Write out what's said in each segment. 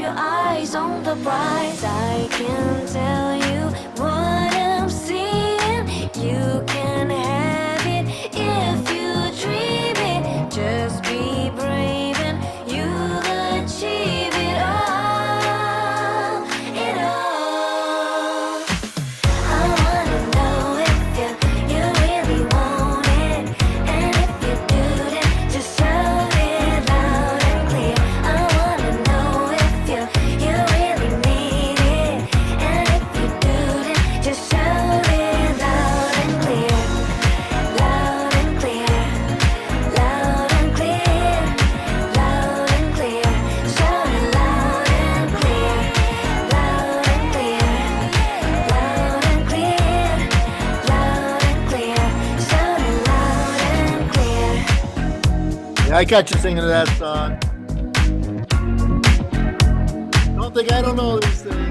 your eyes on the prize. I can tell you what I'm seeing. You can have it if you dream it. Just be brave and you'll achieve it all. It all. I wanna know if you really want it, and if you do, then just shout it loud and clear. I wanna know if you really need it, and if you do, then just shout it loud and clear, loud and clear, loud and clear, loud and clear. Shout it loud and clear, loud and clear, loud and clear, loud and clear. Shout it loud and clear. Yeah, I got you singing to that song. Don't think I don't know these things.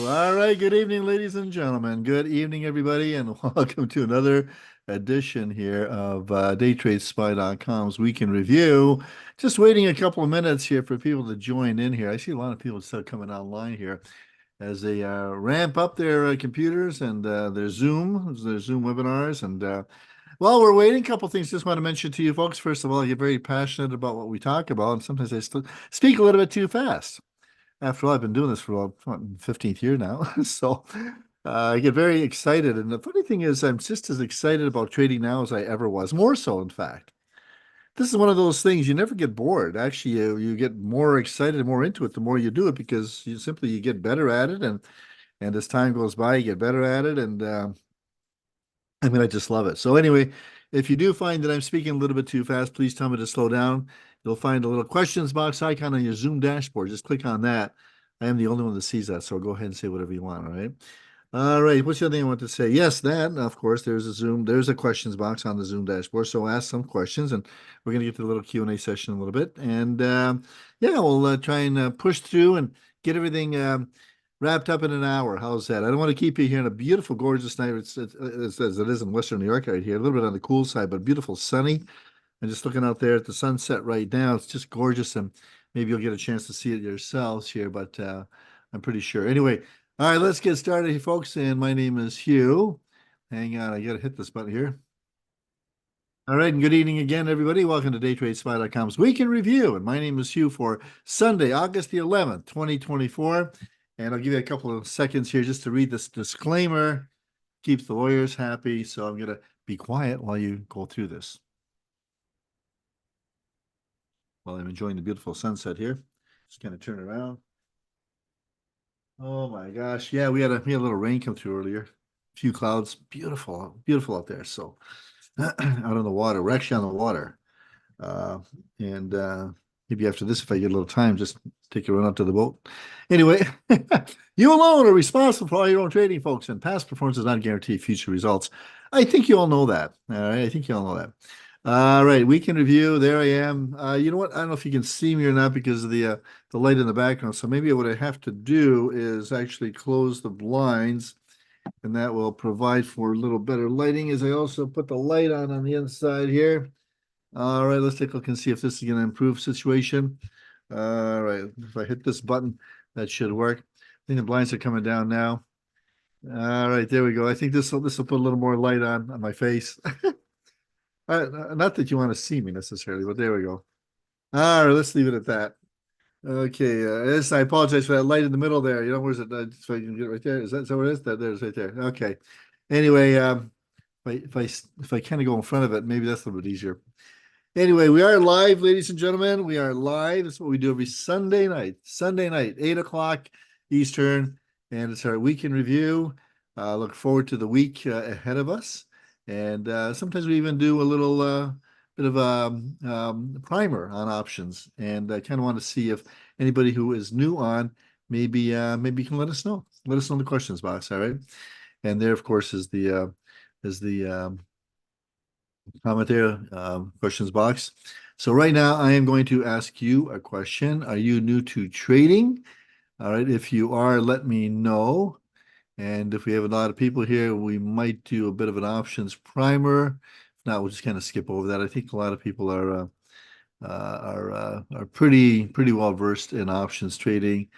All right, good evening, ladies and gentlemen. Good evening, everybody, and welcome to another edition here of DayTradeSPY.com's Week in Review. Just waiting a couple of minutes here for people to join in here. I see a lot of people still coming online here as they ramp up their computers and their Zoom webinars. And while we're waiting, a couple of things just want to mention to you folks. First of all, I get very passionate about what we talk about, and sometimes I still speak a little bit too fast. After all, I've been doing this for about 15th year now. So I get very excited. And the funny thing is, I'm just as excited about trading now as I ever was, more so, in fact. This is one of those things you never get bored. Actually, you get more excited and more into it the more you do it, because you get better at it. And as time goes by, you get better at it. And I just love it. So anyway, if you do find that I'm speaking a little bit too fast, please tell me to slow down. You'll find a little questions box icon on your Zoom dashboard. Just click on that. I am the only one that sees that, so go ahead and say whatever you want, all right? All right, what's the other thing I want to say? Yes, that, of course, there's a questions box on the Zoom dashboard, so ask some questions, and we're going to get to the little Q&A session in a little bit. And yeah, we'll try and push through and get everything wrapped up in an hour. How's that? I don't want to keep you here on a beautiful, gorgeous night. It's as it is in Western New York right here. A little bit on the cool side, but beautiful, sunny. And just looking out there at the sunset right now, it's just gorgeous. And maybe you'll get a chance to see it yourselves here, but I'm pretty sure. Anyway, all right, let's get started here, folks. And my name is Hugh. Hang on, I got to hit this button here. All right, and good evening again, everybody. Welcome to DayTradeSPY.com's Week in Review. And my name is Hugh for Sunday, August the 11th, 2024. And I'll give you a couple of seconds here just to read this disclaimer. Keeps the lawyers happy. So I'm going to be quiet while you go through this. While I'm enjoying the beautiful sunset here. Just kind of turn around. Oh my gosh. Yeah, we had a little rain come through earlier. A few clouds. Beautiful, beautiful out there. So out on the water. We're actually on the water. Maybe after this, if I get a little time, just take a run out to the boat. Anyway, you alone are responsible for all your own trading, folks, and past performance does not guarantee future results. I think you all know that. All right, I think you all know that. All right, Week in Review. There I am. You know what? I don't know if you can see me or not because of the light in the background. So maybe what I have to do is actually close the blinds, and that will provide for a little better lighting. As I also put the light on the inside here. All right, let's take a look and see if this is going to improve situation. All right, if I hit this button, that should work. I think the blinds are coming down now. All right, there we go. I think this will put a little more light on my face. Not that you want to see me necessarily, but there we go. All right, let's leave it at that. Okay, I apologize for that light in the middle there. You know, where's it? So I can get it right there. Is that where it is? There's right there. Okay. Anyway, if I kind of go in front of it, maybe that's a little bit easier. Anyway, we are live, ladies and gentlemen. We are live. That's what we do every Sunday night. Sunday night, 8 o'clock Eastern, and it's our Week in Review. Look forward to the week ahead of us. And sometimes we even do a little bit of a primer on options. And I kind of want to see if anybody who is new on maybe can let us know. Let us know in the questions box, all right? And there, of course, is the comment there, questions box. So right now, I am going to ask you a question. Are you new to trading? All right, if you are, let me know. And if we have a lot of people here, we might do a bit of an options primer. If not, we'll just kind of skip over that. I think a lot of people are are pretty well versed in options trading.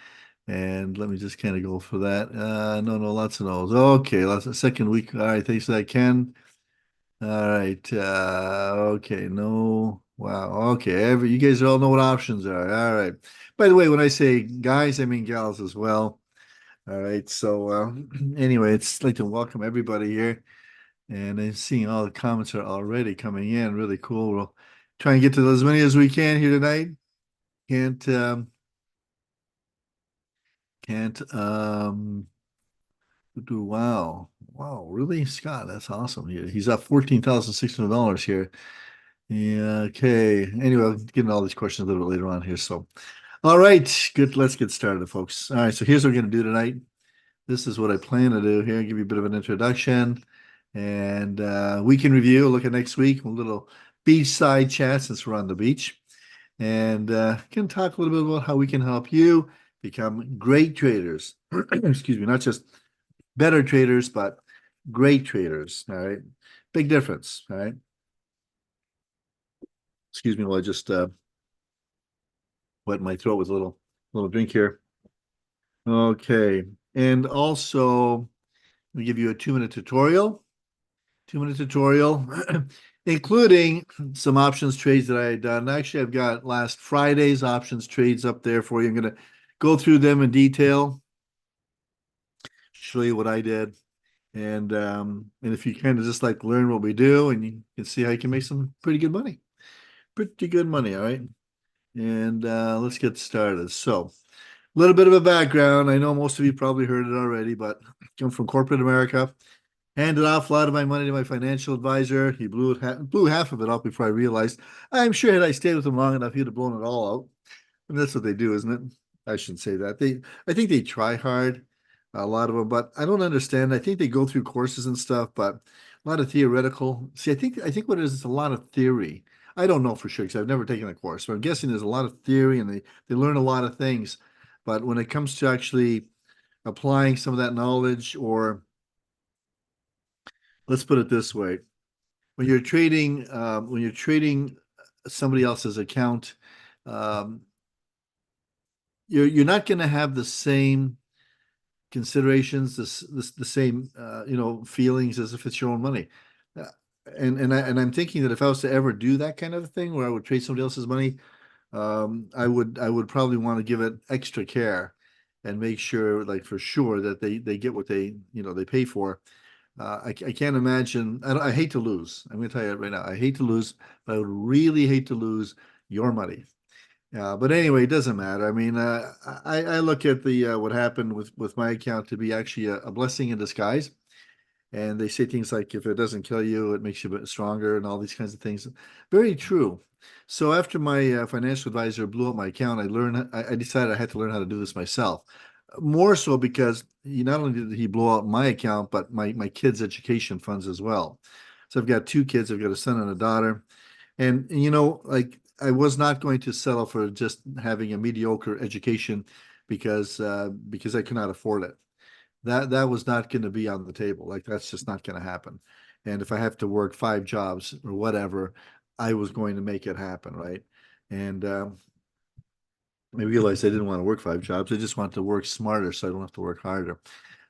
And let me just kind of go for that. No, lots of no's. Okay, lots of second week. All right, thanks for that, Ken. All right. Okay, no. Wow. Okay, you guys all know what options are. All right. By the way, when I say guys, I mean gals as well. All right. So anyway, it's like to welcome everybody here. And I'm seeing all the comments are already coming in. Really cool. We'll try and get to as many as we can here tonight. Can't can't do wow, really, Scott? That's awesome. He's up $14,600 here. Yeah, okay. Anyway, I'll get into all these questions a little bit later on here. So, all right, good. Let's get started, folks. All right, so here's what we're going to do tonight. This is what I plan to do here. Give you a bit of an introduction and week in review. Look at next week. A little beachside chat since we're on the beach, and can talk a little bit about how we can help you become great traders. Excuse me, not just better traders, but great traders. All right, big difference. All right. Excuse me while I just wet my throat with a little drink here. Okay, and also we give you a 2-minute tutorial. 2-minute tutorial, including some options trades that I had done. Actually, I've got last Friday's options trades up there for you. I'm going to go through them in detail, show you what I did, and if you kind of just like learn what we do, and you can see how you can make some pretty good money. Pretty good money, all right? And let's get started. So, a little bit of a background. I know most of you probably heard it already, but I come from corporate America. Handed off a lot of my money to my financial advisor. He blew half of it out before I realized. I'm sure had I stayed with him long enough, he'd have blown it all out. And that's what they do, isn't it? I shouldn't say that. I think they try hard, a lot of them, but I don't understand. I think they go through courses and stuff, but a lot of theoretical. See, I think what it is, it's a lot of theory. I don't know for sure because I've never taken a course, but I'm guessing there's a lot of theory and they learn a lot of things. But when it comes to actually applying some of that knowledge, or let's put it this way, when you're trading somebody else's account, um, you're not going to have the same considerations, the same feelings as if it's your own money. Uh, and I'm thinking that if I was to ever do that kind of a thing where I would trade somebody else's money, I would probably want to give it extra care and make sure, like for sure, that they get what they pay for. I can't imagine. I hate to lose. I'm going to tell you right now. I hate to lose, but I would really hate to lose your money. But anyway, it doesn't matter. I mean, I look at the what happened with my account to be actually a blessing in disguise. And they say things like, if it doesn't kill you, it makes you a bit stronger, and all these kinds of things. Very true. So after my financial advisor blew up my account, I decided I had to learn how to do this myself. More so because not only did he blow out my account, but my kids' education funds as well. So I've got two kids. I've got a son and a daughter. And like I was not going to settle for just having a mediocre education because I could not afford it. That was not going to be on the table. Like that's just not going to happen. And if I have to work 5 jobs or whatever, I was going to make it happen, right? And I realized I didn't want to work 5 jobs. I just wanted to work smarter so I don't have to work harder.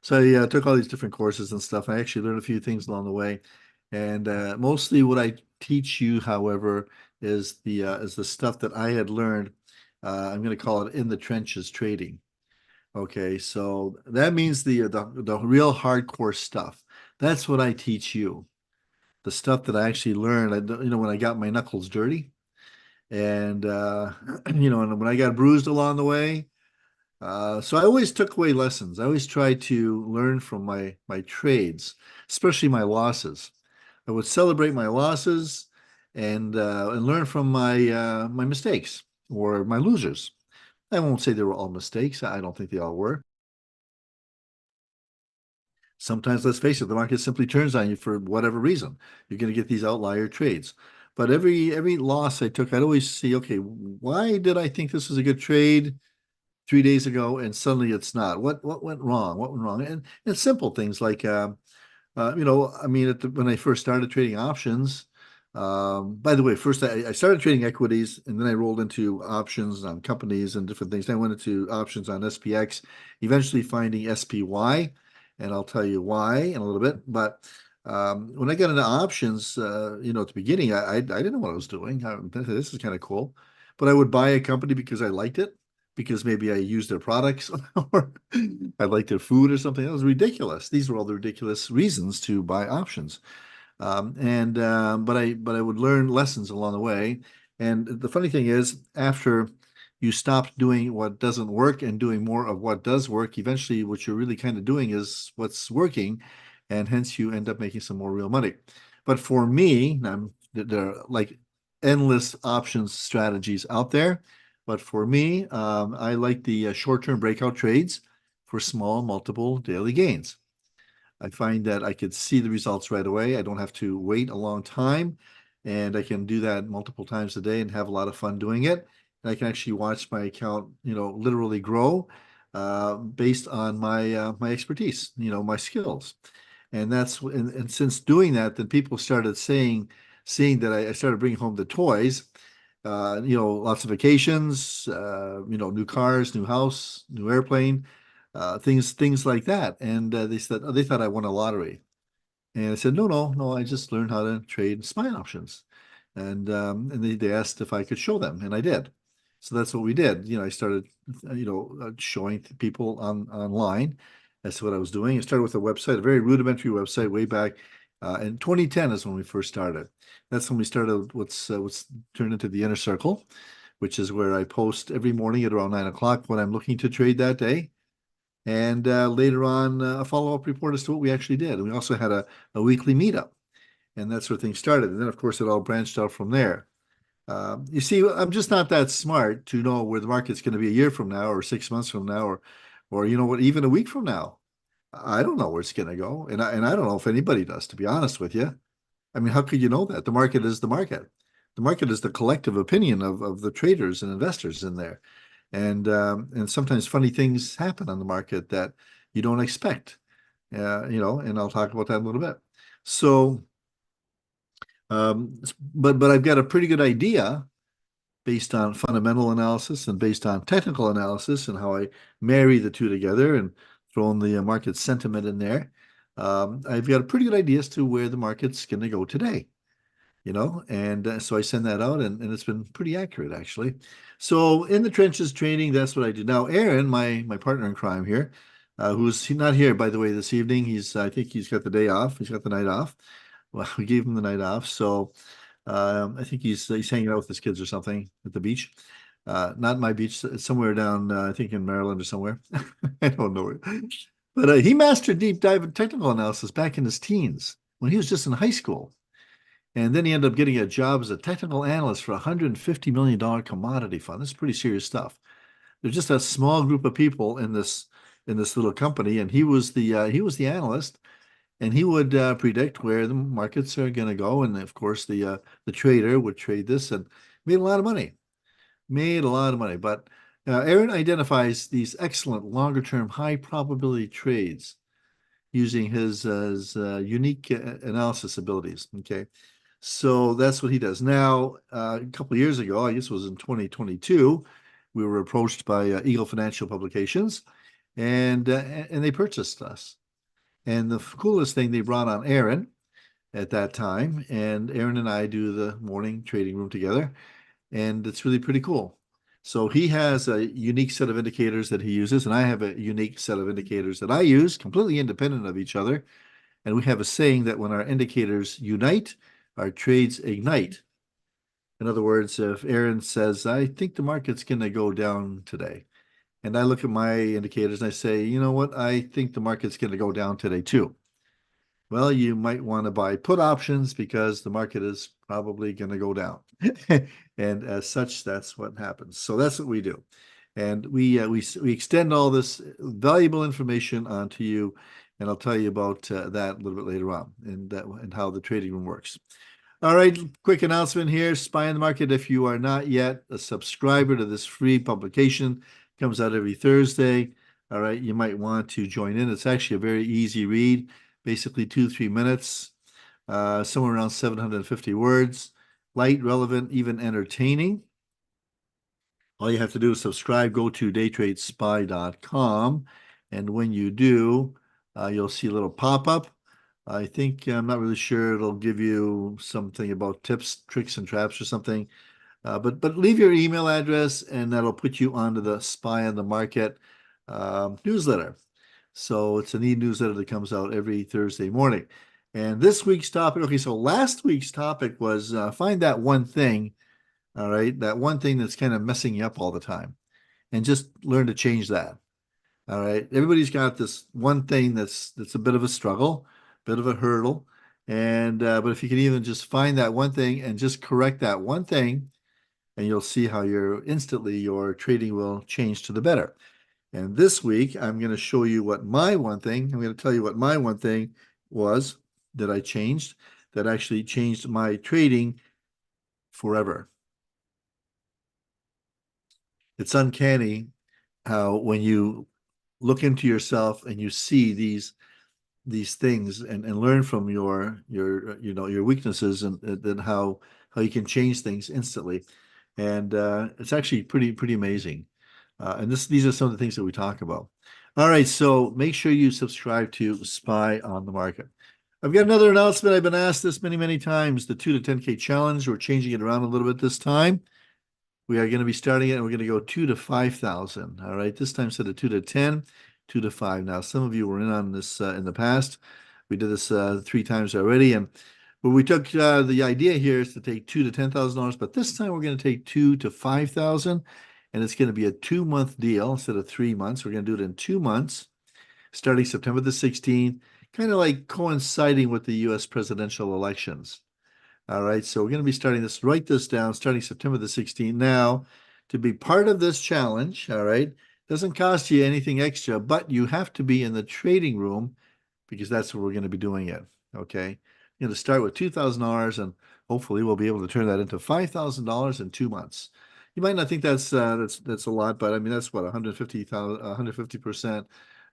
So I took all these different courses and stuff. I actually learned a few things along the way. And mostly what I teach you, however, is the stuff that I had learned. I'm going to call it in the trenches trading. Okay, so that means the real hardcore stuff. That's what I teach you. The stuff that I actually learned, when I got my knuckles dirty, and and when I got bruised along the way. So I always took away lessons. I always tried to learn from my trades, especially my losses. I would celebrate my losses and learn from my mistakes or my losers. I won't say they were all mistakes. I don't think they all were. Sometimes, let's face it, the market simply turns on you for whatever reason. You're going to get these outlier trades. But every loss I took, I'd always see, okay, why did I think this was a good trade 3 days ago and suddenly it's not? What went wrong? What went wrong? And simple things like I mean, when I first started trading options, By the way, first I started trading equities, and then I rolled into options on companies and different things. Then I went into options on SPX, eventually finding SPY, and I'll tell you why in a little bit. But when I got into options, at the beginning, I didn't know what I was doing. This is kind of cool, but I would buy a company because I liked it, because maybe I used their products or I liked their food or something. That was ridiculous. These were all the ridiculous reasons to buy options. But I would learn lessons along the way. And the funny thing is, after you stop doing what doesn't work and doing more of what does work, eventually what you're really kind of doing is what's working, and hence you end up making some more real money. But for me, there are like endless options strategies out there. But for me, I like the short-term breakout trades for small multiple daily gains. I find that I could see the results right away. I don't have to wait a long time, and I can do that multiple times a day and have a lot of fun doing it. And I can actually watch my account, literally grow based on my expertise, my skills. And since doing that, then people started seeing that I started bringing home the toys. Lots of vacations, new cars, new house, new airplane, things like that. And they said, oh, they thought I won a lottery. And I said, no, no, no, I just learned how to trade SPY options. And they asked if I could show them, and I did. So that's what we did. I started, showing people online. That's what I was doing. I started with a website, a very rudimentary website way back. In 2010 is when we first started. That's when we started what's turned into the inner circle, which is where I post every morning at around 9 o'clock what I'm looking to trade that day. And later on, a follow-up report as to what we actually did. And we also had a weekly meetup, and that's where things started. And then, of course, it all branched out from there. You see, I'm just not that smart to know where the market's going to be a year from now, or 6 months from now, or you know what, even a week from now. I don't know where it's going to go, and I don't know if anybody does, to be honest with you. I mean, how could you know that? The market is the market. The market is the collective opinion of the traders and investors in there. And sometimes funny things happen on the market that you don't expect. And I'll talk about that in a little bit. So, but I've got a pretty good idea based on fundamental analysis and based on technical analysis and how I marry the two together and throw in the market sentiment in there. I've got a pretty good idea as to where the market's going to go today. And so I send that out, and it's been pretty accurate, actually. So in the trenches training, that's what I do. Now, Aaron, my partner in crime here, who's not here, by the way, this evening. I think he's got the day off. He's got the night off. Well, we gave him the night off. So I think he's hanging out with his kids or something at the beach. Not my beach, it's somewhere down, I think in Maryland or somewhere. I don't know. But he mastered deep dive and technical analysis back in his teens when he was just in high school. And then he ended up getting a job as a technical analyst for a $150 million commodity fund. This is pretty serious stuff. There's just a small group of people in this little company, and he was the analyst, and he would predict where the markets are going to go. And of course, the trader would trade this and made a lot of money. Made a lot of money. But Aaron identifies these excellent longer-term, high probability trades using his unique analysis abilities. Okay. So that's what he does. Now, a couple of years ago, I guess it was in 2022, we were approached by Eagle Financial Publications, and they purchased us. And the coolest thing, they brought on Aaron at that time, and Aaron and I do the morning trading room together, and it's really pretty cool. So he has a unique set of indicators that he uses, and I have a unique set of indicators that I use, completely independent of each other. And we have a saying that when our indicators unite, our trades ignite. In other words, if Aaron says, I think the market's going to go down today, and I look at my indicators and I say, you know what, I think the market's going to go down today too. Well, you might want to buy put options because the market is probably going to go down. And as such, that's what happens. So that's what we do. And we extend all this valuable information onto you, and I'll tell you about that a little bit later on, and how the trading room works. All right, quick announcement here. Spy on the Market. If you are not yet a subscriber to this free publication, comes out every Thursday. All right, you might want to join in. It's actually a very easy read, basically 2-3 minutes. somewhere around 750 words. Light, relevant, even entertaining. All you have to do is subscribe, go to daytradespy.com, and when you do, you'll see a little pop-up. I think I'm not really sure it'll give you something about tips, tricks, and traps or something. But leave your email address, and that'll put you onto the Spy on the Market newsletter. So it's an e-newsletter that comes out every Thursday morning. And this week's topic, okay, so last week's topic was find that one thing, all right, that one thing that's kind of messing you up all the time, and just learn to change that. All right. Everybody's got this one thing that's a bit of a struggle, bit of a hurdle. And but if you can even just find that one thing and just correct that one thing, and you'll see how your trading will change to the better. And this week, I'm going to show you what my one thing, I'm going to tell you what my one thing was that I changed that actually changed my trading forever. It's uncanny how when you look into yourself and you see these things and learn from your weaknesses and then how you can change things instantly. And it's actually pretty amazing. And these are some of the things that we talk about. All right, so make sure you subscribe to Spy on the Market. I've got another announcement. I've been asked this many times, the 2 to 10K challenge. We're changing it around a little bit this time. We are going to be starting it, and we're going to go 2 to 5,000. All right, this time instead of 2 to 10, 2 to 5. Now, some of you were in on this in the past. We did this 3 times already, and but we took the idea here is to take $2 to $10,000, but this time we're going to take 2 to 5,000, and it's going to be a 2-month deal instead of 3 months. We're going to do it in 2 months, starting September the 16th, kind of like coinciding with the U.S. presidential elections. All right, so we're going to be starting this, write this down, starting September the 16th. Now, to be part of this challenge, all right, doesn't cost you anything extra, but you have to be in the trading room because that's where we're going to be doing it, okay? You're going to start with $2,000, and hopefully we'll be able to turn that into $5,000 in 2 months. You might not think that's a lot, but I mean, that's what, 150%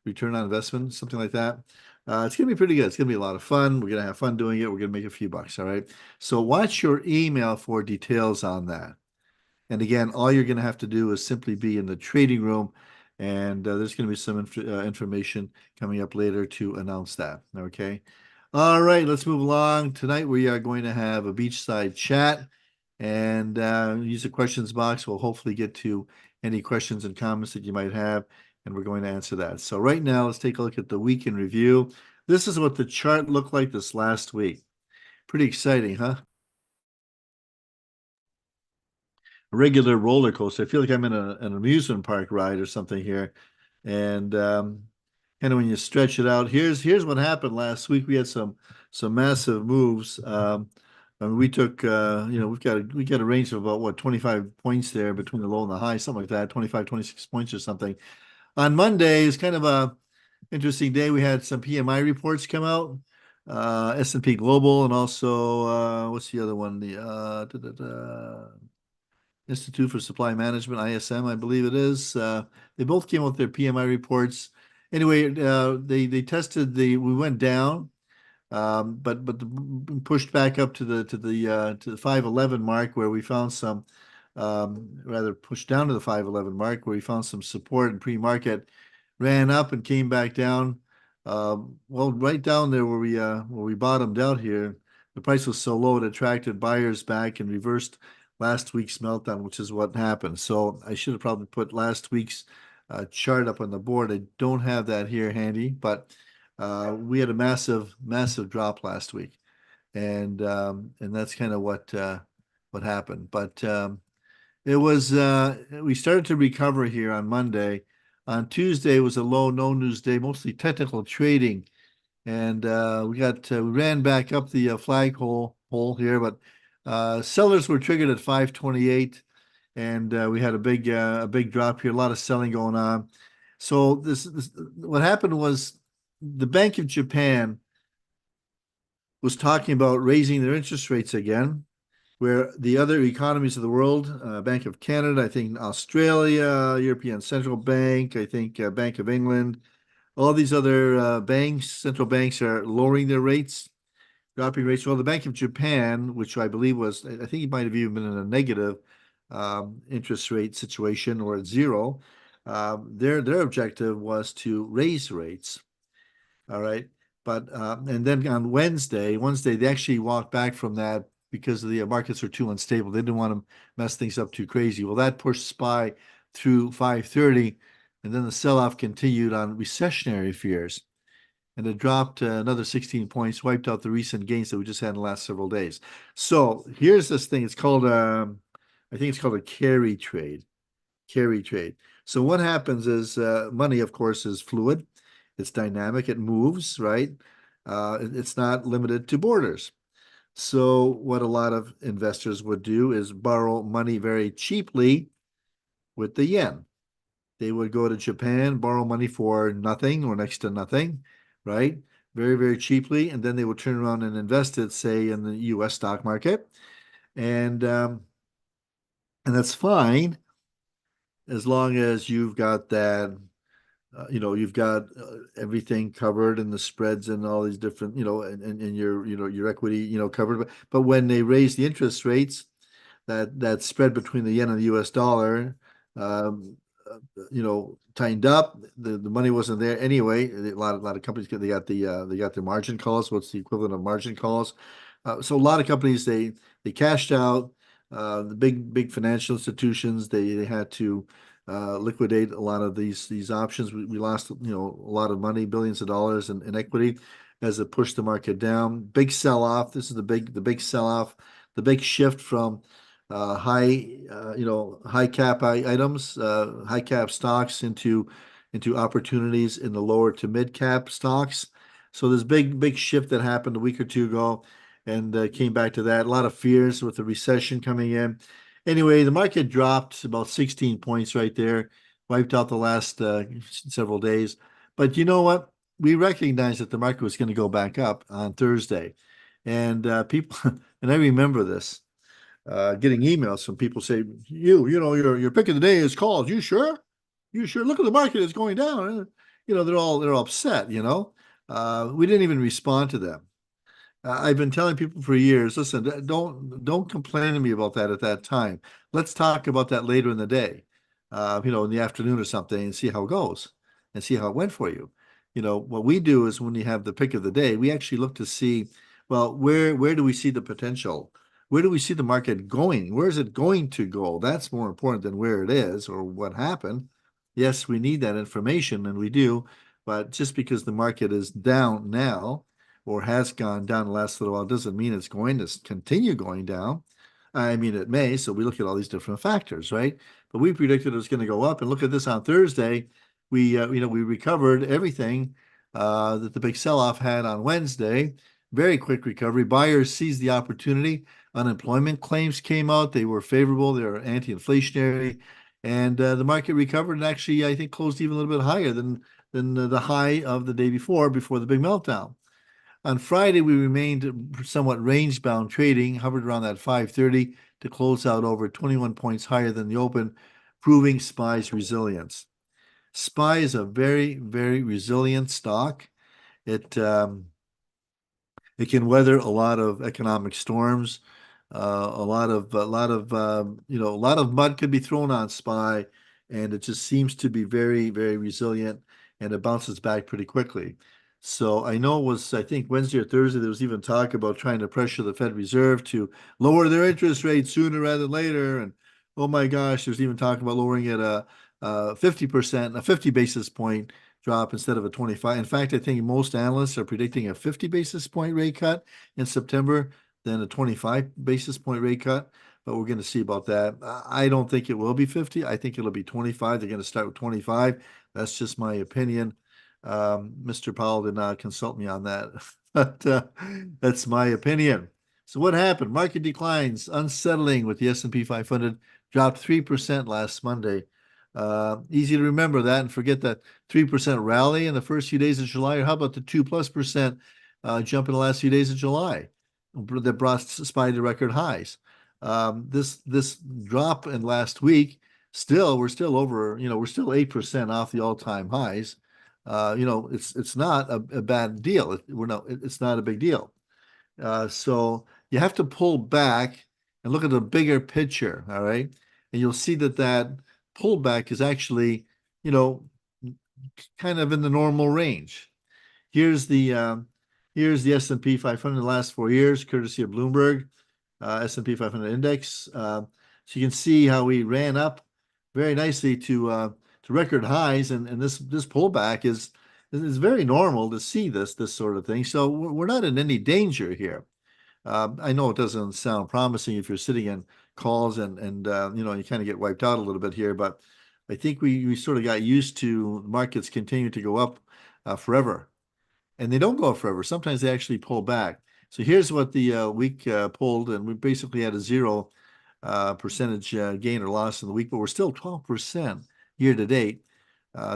return on investment, something like that. It's going to be pretty good. It's going to be a lot of fun. We're going to have fun doing it. We're going to make a few bucks, all right? So watch your email for details on that. And again, all you're going to have to do is simply be in the trading room, and there's going to be some information coming up later to announce that, okay? All right, let's move along. Tonight we are going to have a beachside chat, and use the questions box. We'll hopefully get to any questions and comments that you might have, and we're going to answer that. So right now, let's take a look at the week in review. This is what the chart looked like this last week. Pretty exciting, huh? A regular roller coaster. I feel like I'm in an amusement park ride or something here. And kind of when you stretch it out, here's what happened last week. We had some massive moves. I mean, we took we got a range of about what 25 points there between the low and the high, something like that, 25, 26 points or something. On Monday is kind of a interesting day. We had some PMI reports come out, S&P Global, and also what's the other one? The Institute for Supply Management, ISM, I believe it is. They both came out with their PMI reports. Anyway, they tested we went down, but pushed back up to the 511 mark where we found some rather pushed down to the 511 mark where we found some support in pre-market, ran up and came back down. Well, right down there where we bottomed out here, the price was so low it attracted buyers back and reversed last week's meltdown, which is what happened. So I should have probably put last week's chart up on the board. I don't have that here handy, but we had a massive drop last week, and that's kind of what happened. But it was we started to recover here on Monday. On Tuesday was a low, no news day, mostly technical trading, and we ran back up the flagpole here, but sellers were triggered at 528, and we had a big drop here, a lot of selling going on. So this what happened was the Bank of Japan was talking about raising their interest rates again, where the other economies of the world, Bank of Canada, I think Australia, European Central Bank, I think Bank of England, all these other banks, central banks are lowering their rates. dropping rates. Well, the Bank of Japan, which I believe was, I think it might have even been in a negative interest rate situation or at zero. Their objective was to raise rates. All right. But and then on Wednesday, they actually walked back from that because the markets are too unstable. They didn't want to mess things up too crazy. Well, that pushed SPY through 530, and then the sell-off continued on recessionary fears. And it dropped another 16 points, wiped out the recent gains that we just had in the last several days. So here's this thing. It's called, I think it's called a carry trade. Carry trade. So what happens is money, of course, is fluid. It's dynamic. It moves, right? It's not limited to borders. So what a lot of investors would do is borrow money very cheaply with the yen. They would go to Japan, borrow money for nothing or next to nothing, right? Very, very cheaply, and then they would turn around and invest it, say, in the U.S. stock market, and that's fine as long as you've got that, you've got everything covered and the spreads and all these different, and your equity, covered. But when they raise the interest rates, that spread between the yen and the U.S. dollar, tightened up. The money wasn't there anyway. A lot of companies they got their margin calls. What's the equivalent of margin calls? So a lot of companies they cashed out. The big financial institutions they had to liquidate a lot of these options. We lost a lot of money, billions of dollars in equity as it pushed the market down. Big sell off. This is the big sell off. The big shift from high cap items, high cap stocks into opportunities in the lower to mid cap stocks. So this big shift that happened a week or two ago, and came back to that. A lot of fears with the recession coming in. Anyway, the market dropped about 16 points right there, wiped out the last several days. But you know what? We recognized that the market was going to go back up on Thursday, and people, and I remember this getting emails from people saying, your pick of the day is called. You sure? You sure? Look at the market; it's going down. They're all upset. We didn't even respond to them. I've been telling people for years, listen, don't complain to me about that at that time. Let's talk about that later in the day, in the afternoon or something, and see how it goes, and see how it went for you. What we do is when you have the pick of the day, we actually look to see, well, where do we see the potential? Where do we see the market going? Where is it going to go? That's more important than where it is or what happened. Yes, we need that information, and we do, but just because the market is down now or has gone down the last little while doesn't mean it's going to continue going down. I mean, it may. So we look at all these different factors, right? But we predicted it was going to go up. And look at this on Thursday. We recovered everything that the big sell-off had on Wednesday. Very quick recovery. Buyers seized the opportunity. Unemployment claims came out. They were favorable. They were anti-inflationary. And the market recovered and actually, I think, closed even a little bit higher than the high of the day before the big meltdown. On Friday, we remained somewhat range-bound trading, hovered around that 530 to close out over 21 points higher than the open, proving SPY's resilience. SPY is a very, very resilient stock. It can weather a lot of economic storms. A lot of mud could be thrown on SPY, and it just seems to be very, very resilient, and it bounces back pretty quickly. So I know it was, I think Wednesday or Thursday, there was even talk about trying to pressure the Fed Reserve to lower their interest rate sooner rather than later. And oh my gosh, there's even talk about lowering it a 50%, a 50 basis point drop instead of a 25. In fact, I think most analysts are predicting a 50 basis point rate cut in September than a 25 basis point rate cut. But we're going to see about that. I don't think it will be 50. I think it'll be 25. They're going to start with 25. That's just my opinion. Mr. Powell did not consult me on that, but that's my opinion. So what happened? Market declines, unsettling with the S&P 500 dropped 3% last Monday. Easy to remember that and forget that 3% rally in the first few days of July, or how about the 2+% jump in the last few days of July that brought SPY to record highs. This drop in last week, we're still over, we're still 8% off the all-time highs. It's not a bad deal. It's not a big deal. So you have to pull back and look at the bigger picture, all right? And you'll see that that pullback is actually, you know, kind of in the normal range. Here's the um, here's the S&P 500 the last 4 years, courtesy of Bloomberg, S&P 500 index. So you can see how we ran up very nicely to record highs, and this pullback is very normal to see this sort of thing. So we're not in any danger here. I know it doesn't sound promising if you're sitting in calls and you know you kind of get wiped out a little bit here, but I think we sort of got used to markets continuing to go up forever, and they don't go up forever. Sometimes they actually pull back. So here's what the week pulled, and we basically had a 0% gain or loss in the week, but we're still 12% year to date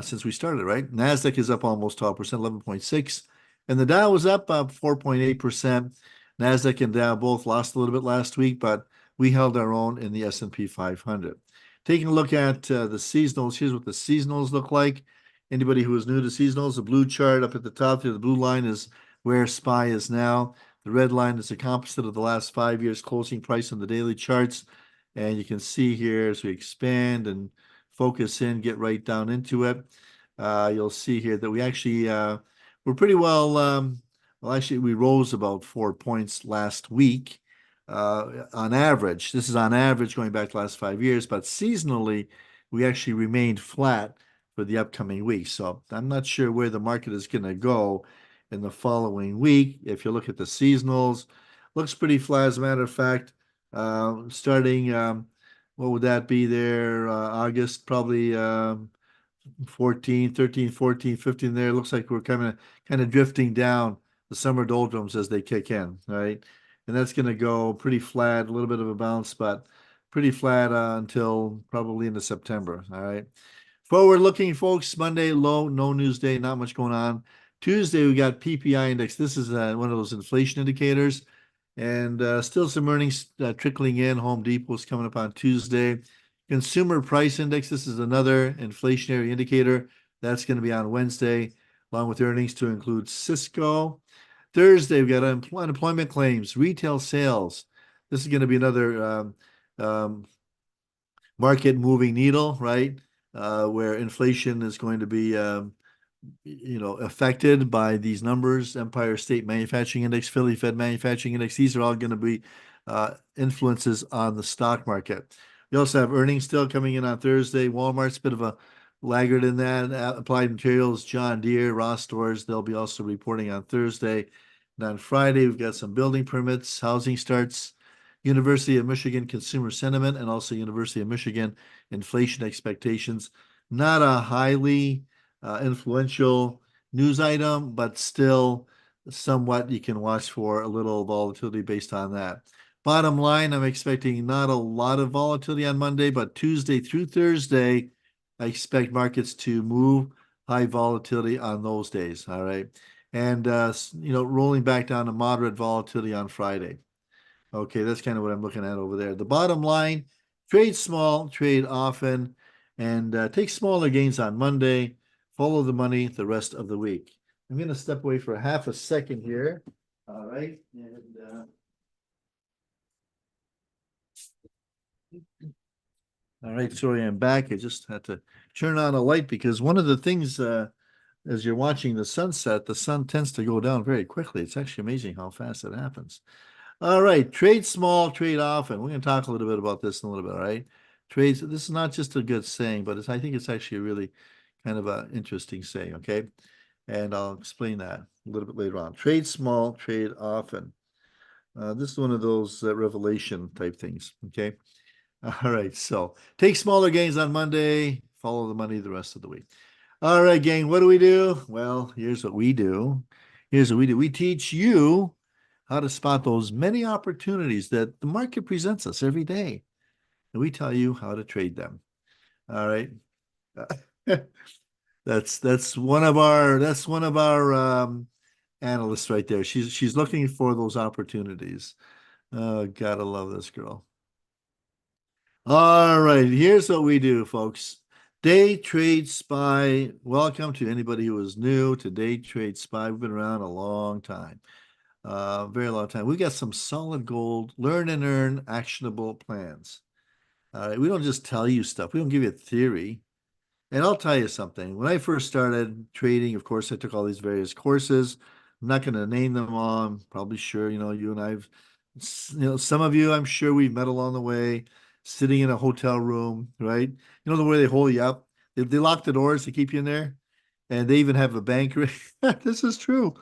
since we started, right? NASDAQ is up almost 12%, 11.6, and the Dow was up 4.8%. NASDAQ and Dow both lost a little bit last week, but we held our own in the S&P 500. Taking a look at the seasonals, here's what the seasonals look like. Anybody who is new to seasonals, the blue chart up at the top here, the blue line is where SPY is now. The red line is a composite of the last 5 years closing price on the daily charts. And you can see here as we expand and focus in, get right down into it, you'll see here that we actually we're pretty well. Well, actually, we rose about 4 points last week on average. This is on average going back to the last 5 years, but seasonally, we actually remained flat for the upcoming week. So I'm not sure where the market is going to go in the following week. If you look at the seasonals, looks pretty flat. As a matter of fact, starting, what would that be there? August, probably 14, 13, 14, 15 there. Looks like we're kind of drifting down the summer doldrums as they kick in, right? And that's going to go pretty flat, a little bit of a bounce, but pretty flat until probably into September, all right? Forward looking, folks, Monday, low, no news day, not much going on. Tuesday, we got PPI index. This is one of those inflation indicators. And still some earnings trickling in. Home Depot's coming up on Tuesday. Consumer Price Index, this is another inflationary indicator. That's going to be on Wednesday, along with earnings to include Cisco. Thursday, we've got unemployment claims, retail sales. This is going to be another market moving needle, right? Where inflation is going to be affected by these numbers. Empire State Manufacturing Index, Philly Fed Manufacturing Index. These are all going to be influences on the stock market. We also have earnings still coming in on Thursday. Walmart's a bit of a laggard in that. Applied Materials, John Deere, Ross Stores, they'll be also reporting on Thursday. And on Friday, we've got some building permits, housing starts, University of Michigan consumer sentiment, and also University of Michigan inflation expectations. Not a highly influential news item, but still somewhat you can watch for a little volatility based on that. Bottom line, I'm expecting not a lot of volatility on Monday, but Tuesday through Thursday, I expect markets to move high volatility on those days. All right. And, rolling back down to moderate volatility on Friday. Okay, that's kind of what I'm looking at over there. The bottom line, trade small, trade often, and take smaller gains on Monday. Follow the money the rest of the week. I'm going to step away for half a second here. All right. And all right, sorry, I'm back. I just had to turn on a light because one of the things as you're watching the sunset, the sun tends to go down very quickly. It's actually amazing how fast it happens. All right, trade small, trade often. We're going to talk a little bit about this in a little bit, all right? Trades, this is not just a good saying, but I think it's actually a really kind of an interesting saying, okay? And I'll explain that a little bit later on. Trade small, trade often. This is one of those revelation type things, okay? All right, so take smaller gains on Monday, follow the money the rest of the week. All right, gang, what do we do? Well, here's what we do. Here's what we do. We teach you how to spot those many opportunities that the market presents us every day. And we tell you how to trade them. All right. That's one of our analysts right there. She's looking for those opportunities. Oh, gotta love this girl. All right, here's what we do, folks. Day Trade Spy. Welcome to anybody who is new to Day Trade Spy. We've been around a long time. Very long time. We got some solid gold, learn and earn actionable plans. All right. We don't just tell you stuff. We don't give you a theory. And I'll tell you something. When I first started trading, of course, I took all these various courses. I'm not going to name them all. I'm probably sure, you and I've, some of you, I'm sure we've met along the way, sitting in a hotel room, right? You know the way they hold you up? They lock the doors to keep you in there, and they even have a banker. This is true.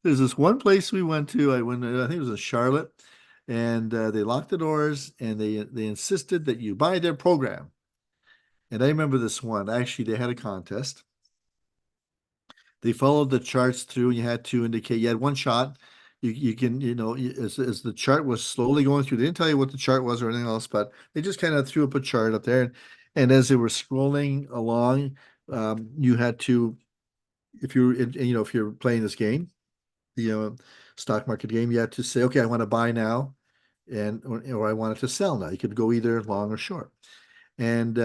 There's this one place we went to. I think it was in Charlotte, and they locked the doors, and they insisted that you buy their program. And I remember this one. Actually, they had a contest. They followed the charts through. You had to indicate you had one shot. You can, as the chart was slowly going through, they didn't tell you what the chart was or anything else, but they just kind of threw up a chart up there. And as they were scrolling along, you had to, if you're playing this game, the stock market game, you had to say, okay, I want to buy now, or I want it to sell now. You could go either long or short. And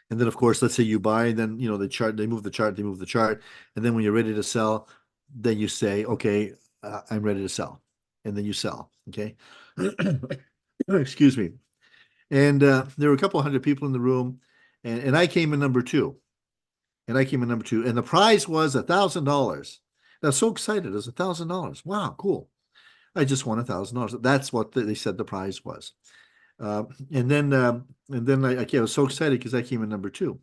and then, of course, let's say you buy, and then, they move the chart. And then when you're ready to sell, then you say, okay, I'm ready to sell. And then you sell. Okay. Excuse me. And there were a couple hundred people in the room, and I came in number two. And I came in number two. And the prize was $1,000. I was so excited. It was $1,000. Wow, cool. I just won $1,000. That's what they said the prize was. Uh, and then I was so excited because I came in number two.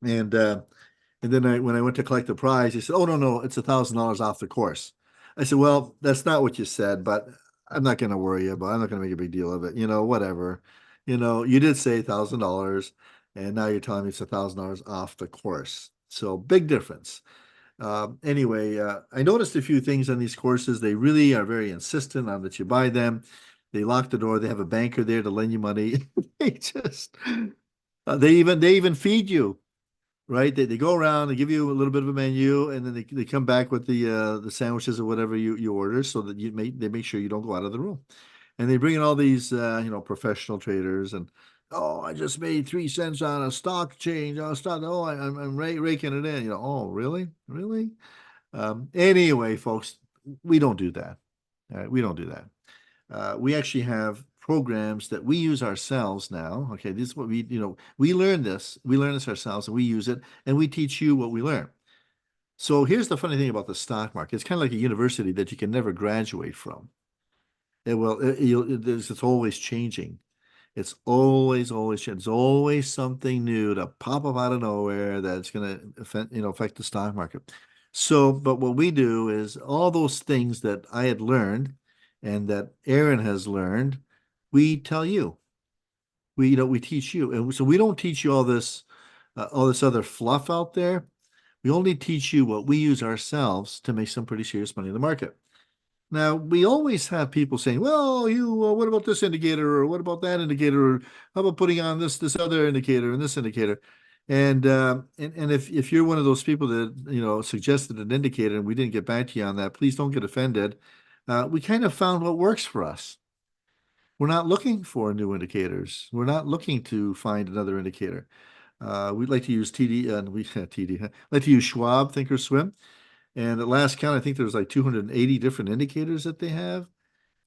And then when I went to collect the prize, he said, "Oh, no, it's $1,000 off the course." I said, "Well, that's not what you said, but I'm not going to worry about it. I'm not going to make a big deal of it. Whatever. You did say $1,000, and now you're telling me it's $1,000 off the course. So big difference." Anyway, I noticed a few things on these courses. They really are very insistent on that you buy them. They lock the door. They have a banker there to lend you money. They just they even feed you, right? They go around, they give you a little bit of a menu, and then they come back with the sandwiches or whatever you order, so that they make sure you don't go out of the room. And they bring in all these professional traders, and oh, I just made 3 cents on a stock change. I'm raking it in. Oh, really, really? Anyway, folks, we don't do that. All right, we don't do that. We actually have programs that we use ourselves now. Okay, this is what we learn this. We learn this ourselves and we use it, and we teach you what we learn. So here's the funny thing about the stock market. It's kind of like a university that you can never graduate from. It's always changing. It's always changing. There's always something new to pop up out of nowhere that's going to affect the stock market. So, but what we do is all those things that I had learned and that Aaron has learned, we tell you. We teach you. And so we don't teach you all this other fluff out there. We only teach you what we use ourselves to make some pretty serious money in the market. Now, we always have people saying, well, what about this indicator, or what about that indicator, or how about putting on this other indicator and this indicator? And if you're one of those people that, suggested an indicator and we didn't get back to you on that, please don't get offended. We kind of found what works for us. We're not looking for new indicators. We're not looking to find another indicator. We'd like to use TD, and we TD, like to use Schwab Thinkorswim. And at last count, I think there's like 280 different indicators that they have.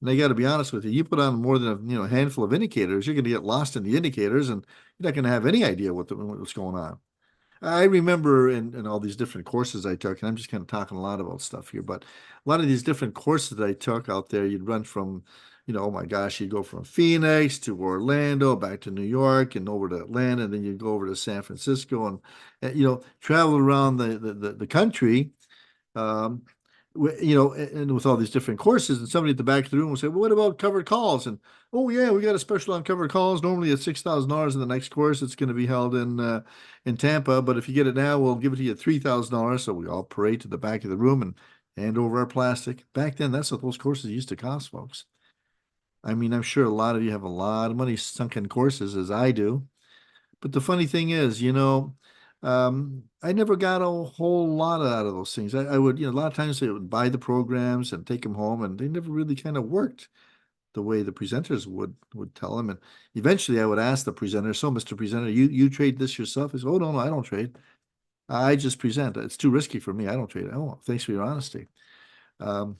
And I got to be honest with you, you put on more than a handful of indicators, you're going to get lost in the indicators, and you're not going to have any idea what's going on. I remember in all these different courses I took, and I'm just kind of talking a lot about stuff here, but a lot of these different courses that I took out there, you'd run from, oh my gosh, you'd go from Phoenix to Orlando, back to New York, and over to Atlanta, and then you'd go over to San Francisco, and travel around the country. Um, and with all these different courses, and somebody at the back of the room will say, "Well, what about covered calls?" And oh yeah, we got a special on covered calls. Normally it's $6,000 in the next course. It's going to be held in Tampa, but if you get it now, we'll give it to you at $3,000. So we all parade to the back of the room and hand over our plastic. Back then, that's what those courses used to cost, folks. I mean, I'm sure a lot of you have a lot of money sunk in courses, as I do. But the funny thing is, I never got a whole lot out of those things. I would, a lot of times they would buy the programs and take them home, and they never really kind of worked the way the presenters would tell them. And eventually I would ask the presenter, "So, Mr. Presenter, you trade this yourself?" He said, "Oh, no, I don't trade. I just present. It's too risky for me. I don't trade." "Oh, thanks for your honesty." Um,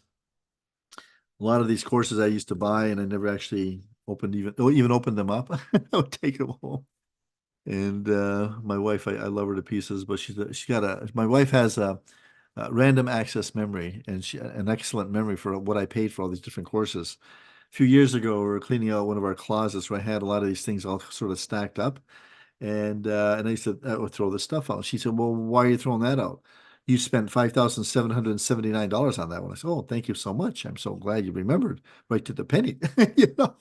a lot of these courses I used to buy and I never actually even opened them up. I would take them home. And my wife, I love her to pieces, but my wife has a random access memory and an excellent memory for what I paid for all these different courses. A few years ago, we were cleaning out one of our closets where I had a lot of these things all sort of stacked up. And I said, I would throw this stuff out. She said, well, why are you throwing that out? You spent $5,779 on that one. I said, oh, thank you so much. I'm so glad you remembered right to the penny. You know?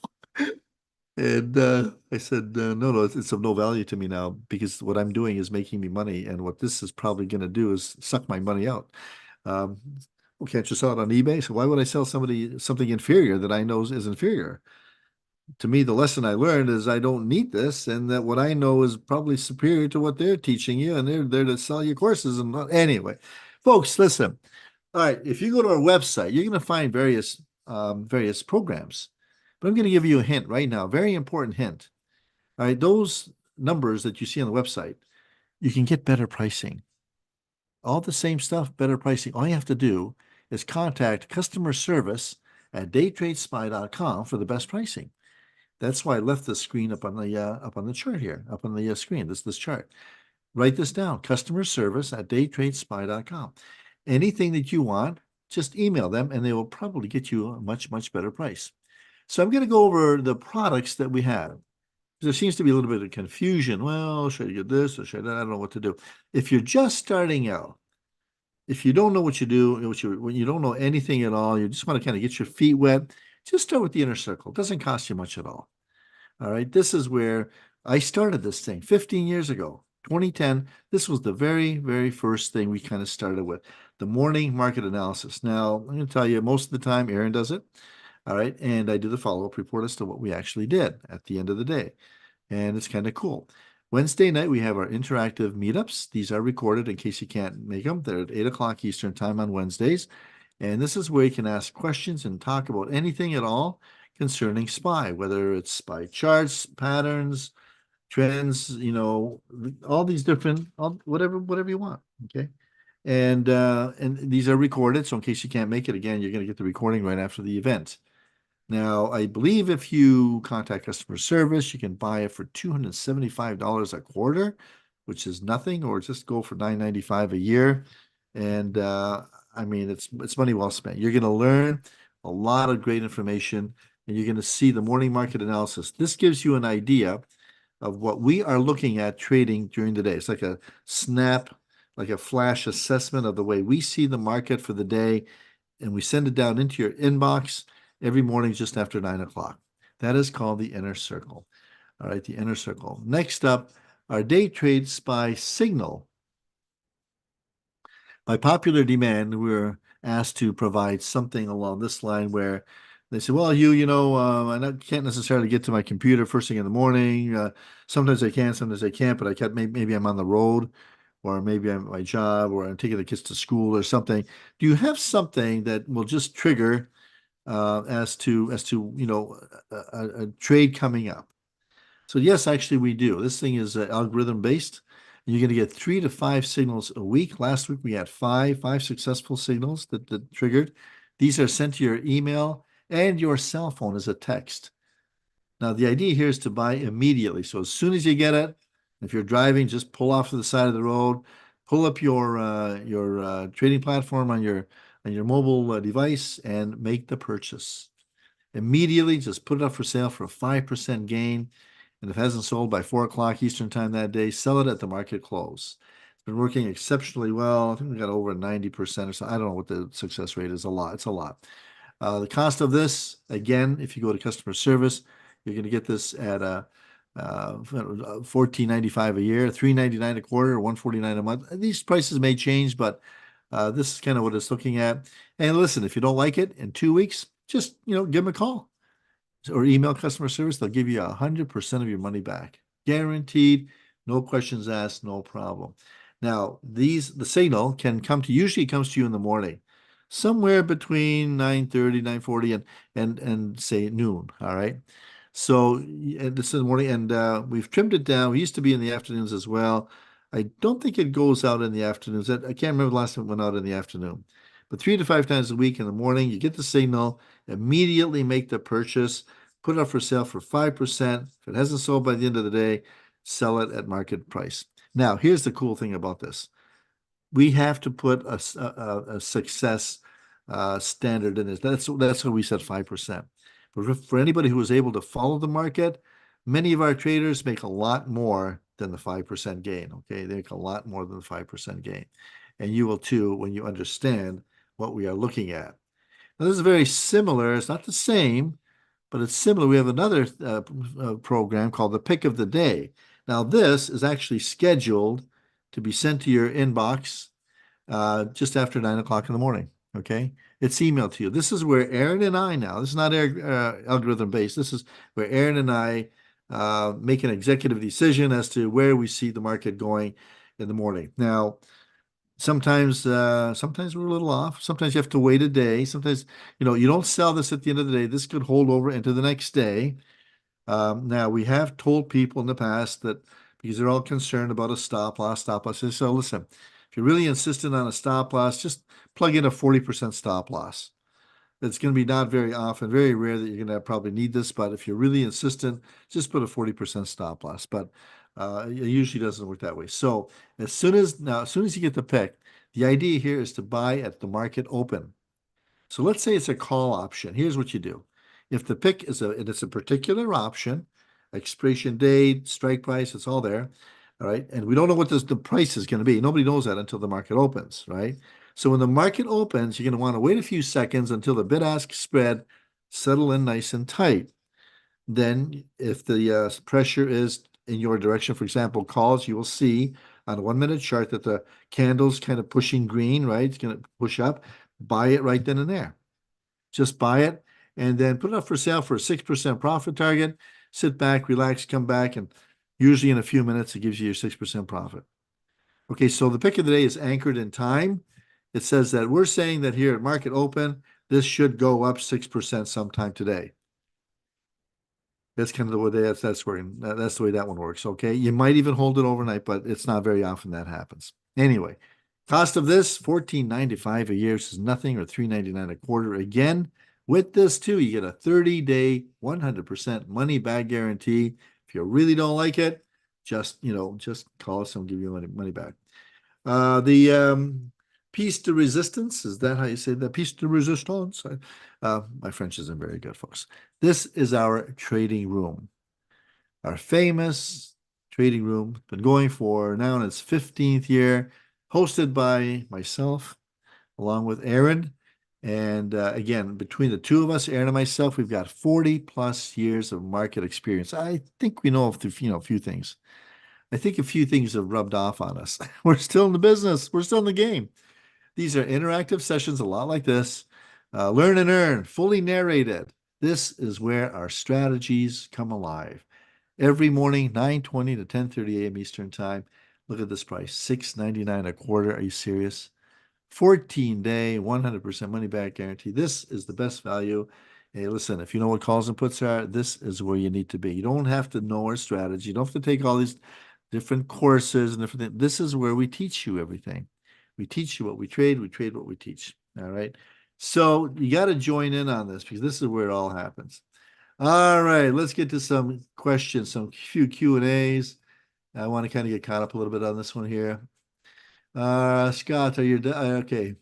And I said, no, no, it's of no value to me now because what I'm doing is making me money. And what this is probably going to do is suck my money out. Um, well, can't you sell it on eBay? So why would I sell somebody something inferior that I know is inferior? To me, the lesson I learned is I don't need this, and that what I know is probably superior to what they're teaching you, and they're there to sell you courses. And not, anyway, folks, listen. All right, if you go to our website, you're going to find various programs. But I'm going to give you a hint right now, very important hint. All right, those numbers that you see on the website, you can get better pricing. All the same stuff, better pricing. All you have to do is contact customer service at daytradespy.com for the best pricing. That's why I left the screen up on the chart here, up on the screen, this chart. Write this down, customer service at daytradespy.com. Anything that you want, just email them and they will probably get you a much, much better price. So I'm going to go over the products that we have. There seems to be a little bit of confusion. Well, should I get this or should I? I don't know what to do. If you're just starting out, if you don't know what you do, when you don't know anything at all, you just want to kind of get your feet wet, just start with the inner circle. It doesn't cost you much at all. All right, this is where I started this thing 15 years ago, 2010. This was the very, very first thing we kind of started with, the morning market analysis. Now, I'm going to tell you, most of the time, Aaron does it. All right, and I do the follow-up report as to what we actually did at the end of the day. And it's kind of cool. Wednesday night, we have our interactive meetups. These are recorded in case you can't make them. They're at 8 o'clock Eastern time on Wednesdays. And this is where you can ask questions and talk about anything at all concerning SPY, whether it's SPY charts, patterns, trends, all these different, whatever you want. Okay. And these are recorded. So in case you can't make it again, you're going to get the recording right after the event. Now, I believe if you contact customer service, you can buy it for $275 a quarter, which is nothing, or just go for $9.95 a year. And I mean, it's money well spent. You're going to learn a lot of great information, and you're going to see the morning market analysis. This gives you an idea of what we are looking at trading during the day. It's like a snap, like a flash assessment of the way we see the market for the day, and we send it down into your inbox every morning just after 9 o'clock. That is called the inner circle. All right, the inner circle. Next up, our day trade spy signal. By popular demand, we were asked to provide something along this line where they say, well, I can't necessarily get to my computer first thing in the morning. Sometimes I can, sometimes I can't, but maybe I'm on the road, or maybe I'm at my job, or I'm taking the kids to school or something. Do you have something that will just trigger as to a trade coming up? So yes, actually we do. This thing is algorithm based. You're going to get 3 to 5 signals a week. Last week we had five successful signals that triggered. These are sent to your email and your cell phone as a text. Now the idea here is to buy immediately. So as soon as you get it, if you're driving, just pull off to the side of the road, pull up your trading platform on your mobile device and make the purchase. Immediately, just put it up for sale for a 5% gain. And if it hasn't sold by 4 o'clock Eastern time that day, sell it at the market close. It's been working exceptionally well. I think we got over 90% or so. I don't know what the success rate is. A lot. It's a lot. The cost of this, again, if you go to customer service, you're going to get this at $14.95 a year, $3.99 a quarter, $149 a month. These prices may change, but this is kind of what it's looking at. And listen, if you don't like it in 2 weeks, just give them a call or email customer service. They'll give you 100% of your money back, guaranteed. No questions asked, no problem. Now, the signal usually comes to you in the morning, somewhere between 9:30, 9:40, and say noon. All right. So this is the morning, and we've trimmed it down. We used to be in the afternoons as well. I don't think it goes out in the afternoons. I can't remember the last time it went out in the afternoon. But 3 to 5 times a week in the morning, you get the signal, immediately make the purchase, put it up for sale for 5%. If it hasn't sold by the end of the day, sell it at market price. Now, here's the cool thing about this. We have to put a success standard in this. That's why we said 5%. But for anybody who is able to follow the market, many of our traders make a lot more than the 5% gain. Okay, they make a lot more than the 5% gain, and you will too when you understand what we are looking at. Now, this is very similar. It's not the same, but it's similar. We have another program called the Pick of the Day. Now, this is actually scheduled to be sent to your inbox just after 9 o'clock in the morning. Okay, it's emailed to you. This is where Aaron and I now, this is not algorithm based. This is where Aaron and I make an executive decision as to where we see the market going in the morning. Now, sometimes we're a little off. Sometimes you have to wait a day. Sometimes, you don't sell this at the end of the day. This could hold over into the next day. Now, we have told people in the past that because they're all concerned about a stop loss. So listen, if you're really insistent on a stop loss, just plug in a 40% stop loss. It's going to be not very often, very rare that you're going to probably need this, but if you're really insistent, just put a 40% stop loss. But it usually doesn't work that way. So as soon as you get the pick, the idea here is to buy at the market open. So let's say it's a call option. Here's what you do. If the pick is it's a particular option, expiration date, strike price, it's all there. All right. And we don't know what the price is going to be. Nobody knows that until the market opens, right? So when the market opens, you're going to want to wait a few seconds until the bid-ask spread settle in nice and tight. Then if the pressure is in your direction, for example, calls, you will see on a 1-minute chart that the candle's kind of pushing green, right? It's going to push up. Buy it right then and there. Just buy it and then put it up for sale for a 6% profit target. Sit back, relax, come back, and usually in a few minutes, it gives you your 6% profit. Okay, so the pick of the day is anchored in time. It says that we're saying that here at market open, this should go up 6% sometime today. That's kind of the way that's working. That's the way that one works. Okay, you might even hold it overnight, but it's not very often that happens. Anyway, cost of this $14.95 a year. This is nothing, or $3.99 a quarter. Again, with this too, you get a 30-day, 100% money back guarantee. If you really don't like it, just call us and we'll give you money back. The piece de resistance, is that how you say that? Piece de resistance. My French isn't very good, folks. This is our trading room, our famous trading room. Been going for now in its 15th year, hosted by myself, along with Aaron. And again, between the two of us, Aaron and myself, we've got 40 plus years of market experience. I think we know a few things. I think a few things have rubbed off on us. We're still in the business. We're still in the game. These are interactive sessions, a lot like this. Learn and earn, fully narrated. This is where our strategies come alive. Every morning, 9:20 to 10:30 a.m. Eastern Time. Look at this price, $6.99 a quarter. Are you serious? 14-day, 100% money back guarantee. This is the best value. Hey, listen, if you know what calls and puts are, this is where you need to be. You don't have to know our strategy. You don't have to take all these different courses and different things. This is where we teach you everything. We teach you what we trade what we teach. All right. So you got to join in on this because this is where it all happens. All right, let's get to some questions, some few Q&As. I want to kind of get caught up a little bit on this one here. Scott, are you okay?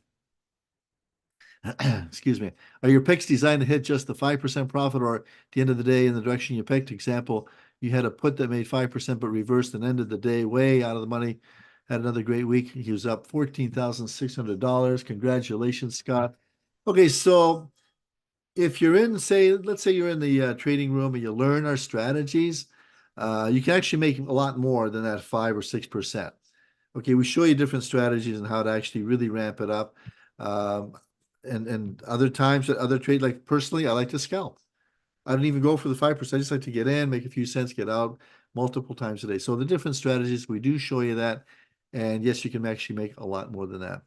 Excuse me. Are your picks designed to hit just the 5% profit, or at the end of the day in the direction you picked? Example, you had a put that made 5% but reversed and ended the day way out of the money. Had another great week. He was up $14,600. Congratulations, Scott. Okay, so if you're in, let's say you're in the trading room and you learn our strategies, you can actually make a lot more than that 5 or 6%. Okay, we show you different strategies and how to actually really ramp it up. And other times, other trade, like personally, I like to scalp. I don't even go for the 5%. I just like to get in, make a few cents, get out multiple times a day. So the different strategies, we do show you that. And yes, you can actually make a lot more than that.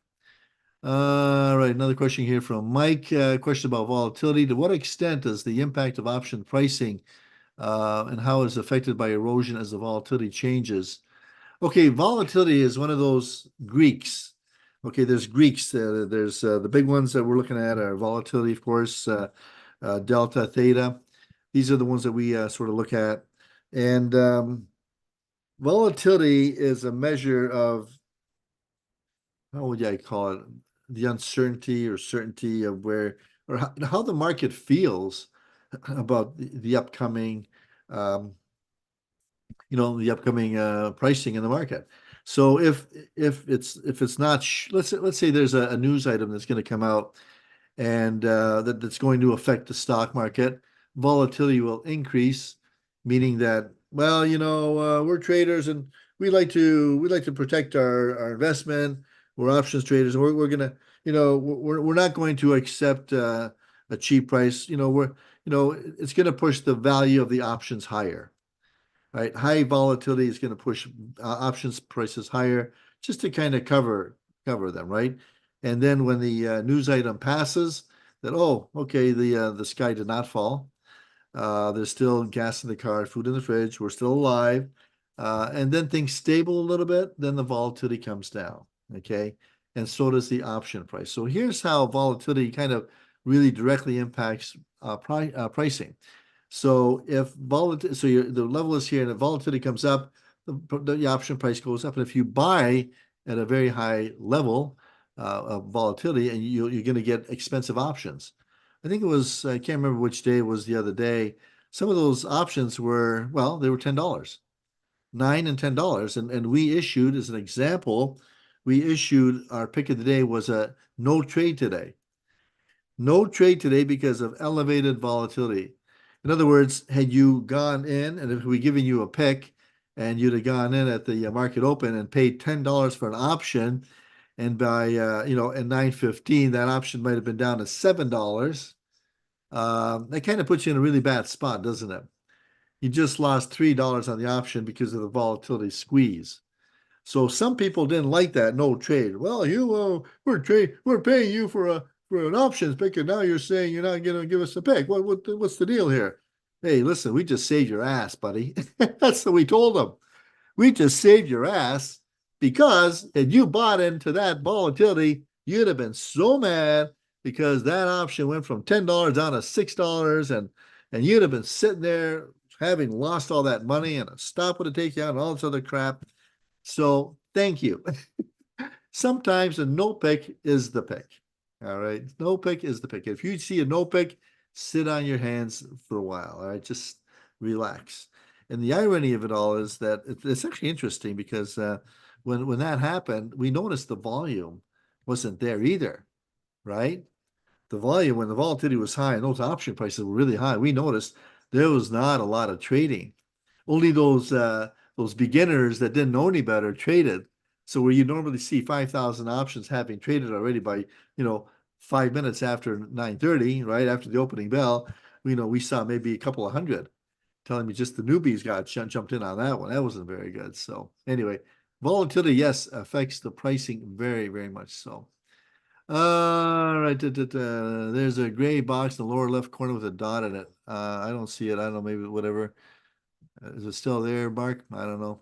All right, another question here from Mike. Question about volatility. To what extent does the impact of option pricing and how is affected by erosion as the volatility changes? Okay, volatility is one of those Greeks Okay, there's Greeks. There's the big ones that we're looking at are volatility, of course, delta, theta. These are the ones that we sort of look at. And volatility is a measure of, how would I call it? The uncertainty or certainty of where, or how the market feels about the upcoming, um, the upcoming pricing in the market. So if it's not, let's say there's a news item that's going to come out and that's going to affect the stock market. Volatility will increase, meaning that, well, we're traders and we like to protect our investment. We're options traders, and we're gonna, we're not going to accept a cheap price. It's going to push the value of the options higher, right? High volatility is going to push options prices higher just to kind of cover them, right? And then when the news item passes, that, oh, okay, the sky did not fall. There's still gas in the car, food in the fridge. We're still alive. And then things stable a little bit. Then the volatility comes down. Okay. And so does the option price. So here's how volatility kind of really directly impacts pricing. So if volatility, so the level is here, and if volatility comes up, the option price goes up. And if you buy at a very high level of volatility, and you're going to get expensive options. I think it was, I can't remember which day it was the other day. Some of those options were, well, they were $10, $9 and $10. And we issued, as an example, we issued our pick of the day was a no trade today. No trade today because of elevated volatility. In other words, had you gone in, and if we given you a pick and you'd have gone in at the market open and paid $10 for an option, and by at 9:15 that option might have been down to $7. That kind of puts you in a really bad spot, doesn't it? You just lost $3 on the option because of the volatility squeeze. So some people didn't like that no trade. Well, we're paying you for an options pick, and now you're saying you're not going to give us a pick. What's the deal here? Hey, listen, we just saved your ass, buddy. That's what we told them. We just saved your ass because if you bought into that volatility, you'd have been so mad because that option went from $10 down to $6, and you'd have been sitting there having lost all that money, and a stop would have taken you out and all this other crap. So thank you. Sometimes a no pick is the pick. All right. No pick is the pick. If you see a no pick, sit on your hands for a while. All right. Just relax. And the irony of it all is that it's actually interesting because when that happened, we noticed the volume wasn't there either. Right. The volume, when the volatility was high and those option prices were really high, we noticed there was not a lot of trading. Only those beginners that didn't know any better traded. So where you normally see 5,000 options having traded already by, 5 minutes after 9:30, right after the opening bell, we saw maybe a couple of hundred. Telling me just the newbies got jumped in on that one. That wasn't very good. So anyway, volatility, yes, affects the pricing very, very much so. All right, there's a gray box in the lower left corner with a dot in it. I don't see it. I don't know, maybe whatever. Is it still there, Mark? I don't know.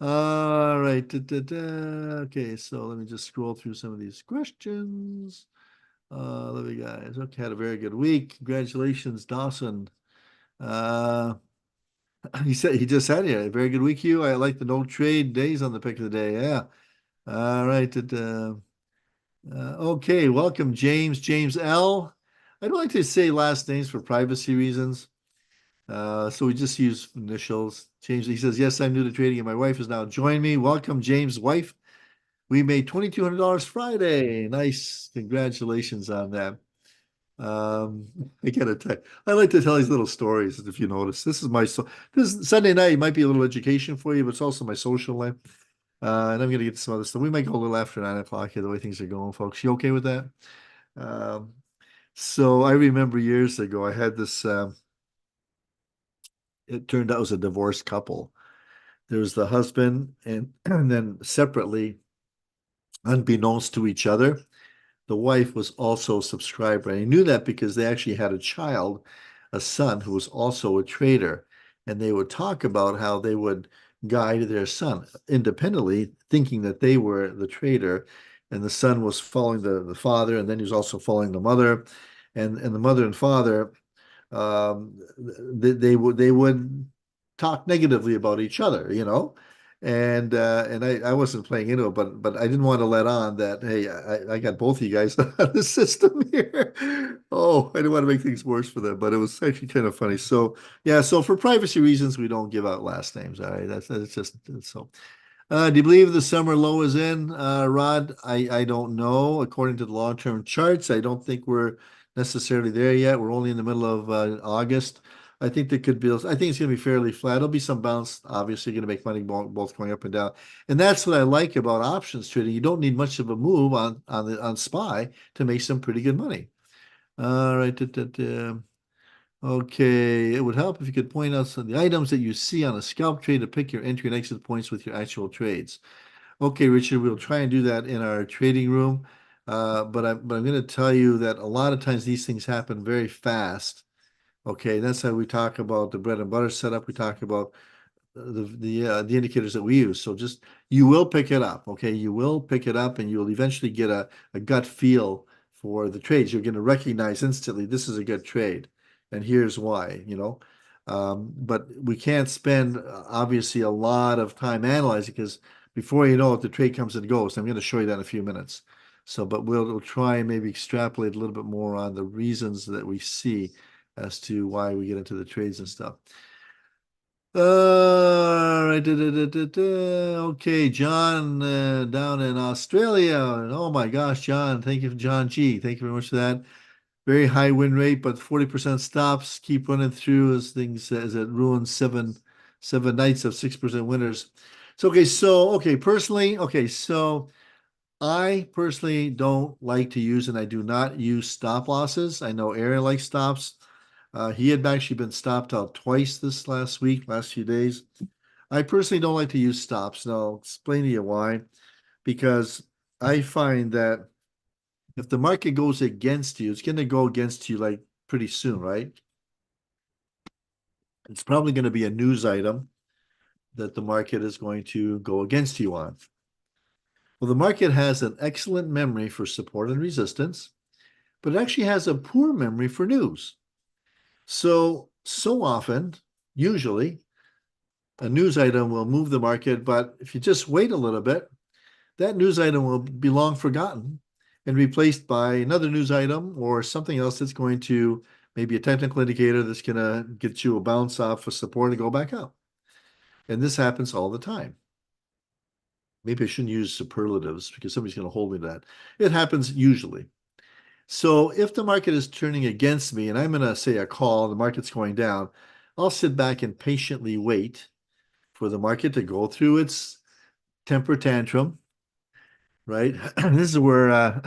All right. Okay, so let me just scroll through some of these questions. Love you guys. Okay, had a very good week. Congratulations, Dawson. Uh, he just said, yeah, a very good week, you. I like the no trade days on the pick of the day. Yeah. All right. Okay, welcome, James. James L. I don't like to say last names for privacy reasons. So we just use initials. James, he says, yes, I'm new to trading and my wife has now joined me. Welcome, James' wife. We made $2,200 Friday. Nice. Congratulations on that. I gotta tell I like to tell these little stories, if you notice. This Sunday night might be a little education for you, but it's also my social life. And I'm gonna get to some other stuff. We might go a little after 9 o'clock here, the way things are going, folks. You okay with that? Um, so I remember years ago, I had this it turned out it was a divorced couple. There was the husband, and then separately, unbeknownst to each other, the wife was also a subscriber. And I knew that because they actually had a child, a son, who was also a trader. And they would talk about how they would guide their son independently, thinking that they were the trader. and the son was following the father, and then he was also following the mother, and the mother and father they would talk negatively about each other, and I wasn't playing into it, but I didn't want to let on that, hey, I got both of you guys on the system here. Oh, I didn't want to make things worse for them, but it was actually kind of funny. So yeah, so for privacy reasons, we don't give out last names. All right, that's just so. Do you believe the summer low is in, Rod? I don't know. According to the long-term charts, I don't think we're necessarily there yet. We're only in the middle of August. I think there could be. I think it's going to be fairly flat. There'll be some bounce. Obviously, you're going to make money both going up and down, and that's what I like about options trading. You don't need much of a move on SPY to make some pretty good money. All right. Okay, it would help if you could point out some of the items that you see on a scalp trade to pick your entry and exit points with your actual trades. Okay, Richard, we'll try and do that in our trading room. But I'm going to tell you that a lot of times these things happen very fast. Okay, that's how we talk about the bread and butter setup. We talk about the indicators that we use. So just you will pick it up, okay? You will pick it up, and you'll eventually get a gut feel for the trades. You're going to recognize instantly this is a good trade, and here's why, But we can't spend obviously a lot of time analyzing because before you know it, the trade comes and goes. I'm going to show you that in a few minutes. So, but we'll try and maybe extrapolate a little bit more on the reasons that we see as to why we get into the trades and stuff. Right. Okay, John, down in Australia. Oh my gosh, John. Thank you, John G. Thank you very much for that. Very high win rate, but 40% stops. Keep running through as things as it ruins seven nights of 6% winners. So I personally don't like to use, and I do not use stop losses. I know Aaron likes stops. He had actually been stopped out twice this last few days. I personally don't like to use stops, and I'll explain to you why. Because I find that if the market goes against you, it's going to go against you like pretty soon, right? It's probably going to be a news item that the market is going to go against you on. Well, the market has an excellent memory for support and resistance, but it actually has a poor memory for news. So often, usually, a news item will move the market, but if you just wait a little bit, that news item will be long forgotten and replaced by another news item or something else that's going to maybe a technical indicator that's going to get you a bounce off of support and go back up. And this happens all the time. Maybe I shouldn't use superlatives because somebody's going to hold me to that. It happens usually. So if the market is turning against me and I'm going to say a call, the market's going down, I'll sit back and patiently wait for the market to go through its temper tantrum, right? This is where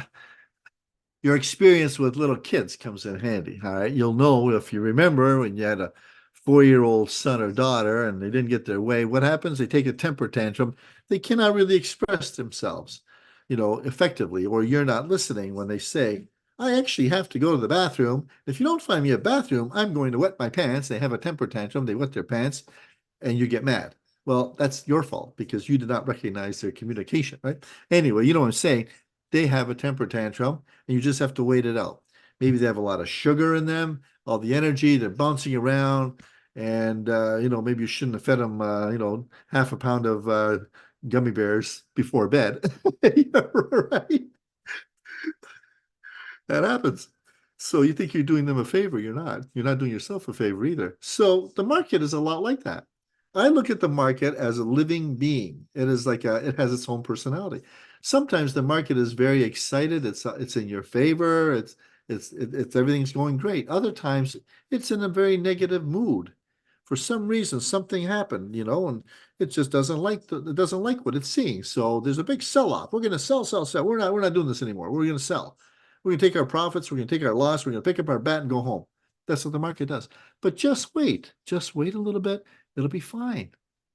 your experience with little kids comes in handy. All right. You'll know if you remember when you had a 4-year-old son or daughter and they didn't get their way, what happens? They take a temper tantrum. They cannot really express themselves, effectively, or you're not listening when they say, I actually have to go to the bathroom. If you don't find me a bathroom, I'm going to wet my pants. They have a temper tantrum. They wet their pants and you get mad. Well, that's your fault because you did not recognize their communication, right? Anyway, you know what I'm saying? They have a temper tantrum and you just have to wait it out. Maybe they have a lot of sugar in them, all the energy, they're bouncing around, and maybe you shouldn't have fed them, half a pound of gummy bears before bed. Yeah, right. That happens. So you think you're doing them a favor. You're not. You're not doing yourself a favor either. So the market is a lot like that. I look at the market as a living being. It is it has its own personality. Sometimes the market is very excited. It's in your favor. It's everything's going great. Other times it's in a very negative mood. For some reason, something happened, and it just it doesn't like what it's seeing. So there's a big sell-off. We're going to sell, sell, sell. We're not doing this anymore. We're going to sell. We're going to take our profits. We're going to take our loss. We're going to pick up our bat and go home. That's what the market does. But just wait. Just wait a little bit. It'll be fine.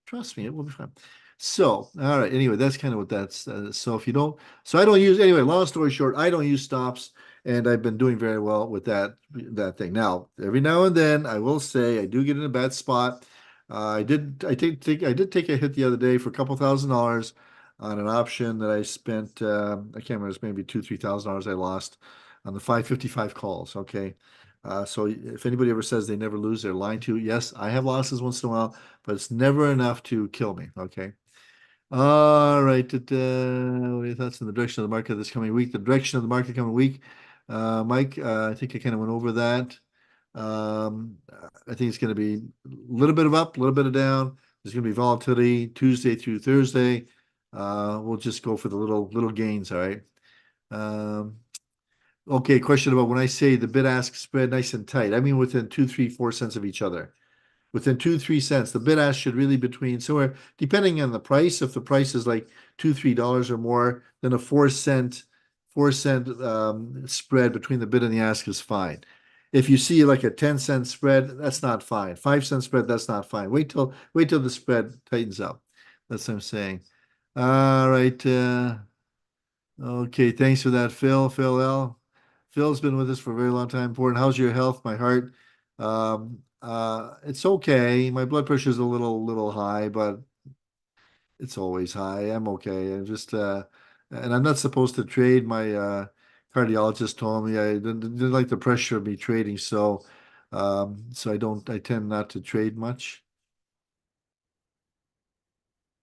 Trust me, it will be fine. So, all right. Anyway, that's kind of what that's. So if you don't, so I don't use anyway. Long story short, I don't use stops, and I've been doing very well with that thing. Now, every now and then, I will say I do get in a bad spot. I did take a hit the other day for a couple $1,000. on an option that I spent, I can't remember, it's maybe $2,000, $3,000 I lost on the 555 calls. Okay. So if anybody ever says they never lose, they're lying to you. Yes, I have losses once in a while, but it's never enough to kill me. Okay. All right. What are your thoughts on the direction of the market this coming week? The direction of the market coming week, Mike, I think I kind of went over that. I think it's going to be a little bit of up, a little bit of down. There's going to be volatility Tuesday through Thursday. We'll just go for the little gains. All right. Um, okay. Question about when I say the bid-ask spread nice and tight. I mean within 2, 3, 4 cents of each other. Within 2, 3 cents, the bid ask should really between somewhere, depending on the price. If the price is like $2, $3 or more, then a 4 cent spread between the bid and the ask is fine. If you see like a 10-cent spread, that's not fine. 5-cent spread, that's not fine. Wait till the spread tightens up. That's what I'm saying. All right. Okay, thanks for that, Phil. Phil L. Phil's been with us for a very long time. Important. How's your health? My heart. It's okay. My blood pressure is a little high, but it's always high. I'm okay. And I'm not supposed to trade. My cardiologist told me I didn't like the pressure of me trading, so I tend not to trade much.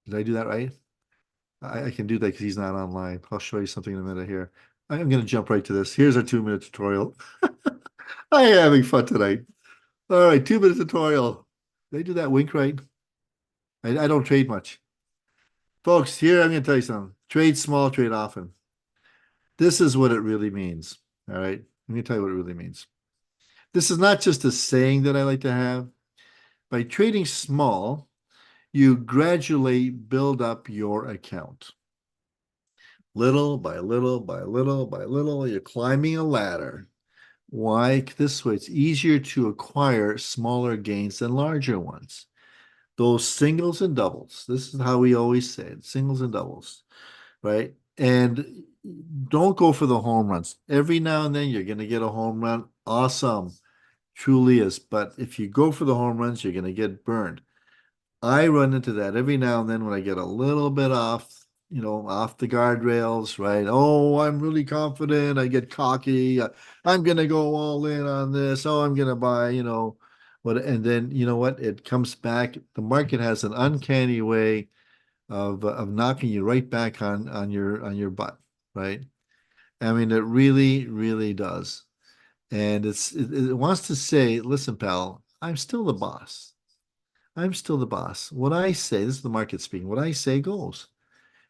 Did I do that right? I can do that because he's not online. I'll show you something in a minute here. I'm going to jump right to this. Here's our 2-minute tutorial. I am having fun tonight. All right, 2-minute tutorial. Did I do that wink right? I don't trade much. Folks, here I'm going to tell you something. Trade small, trade often. This is what it really means. All right, let me tell you what it really means. This is not just a saying that I like to have. By trading small, you gradually build up your account. Little by little by little by little, you're climbing a ladder. Why? This way, it's easier to acquire smaller gains than larger ones. Those singles and doubles. This is how we always say it, singles and doubles, right? And don't go for the home runs. Every now and then you're going to get a home run. Awesome. Truly is. But if you go for the home runs, you're going to get burned. I run into that every now and then when I get a little bit off the guardrails, right? Oh, I'm really confident. I get cocky. I'm going to go all in on this. Oh, I'm going to buy, and then you know what? It comes back. The market has an uncanny way of knocking you right back on your butt, right? I mean, it really, really does. And it wants to say, listen, pal, I'm still the boss. I'm still the boss. What I say, this is the market speaking, what I say goes.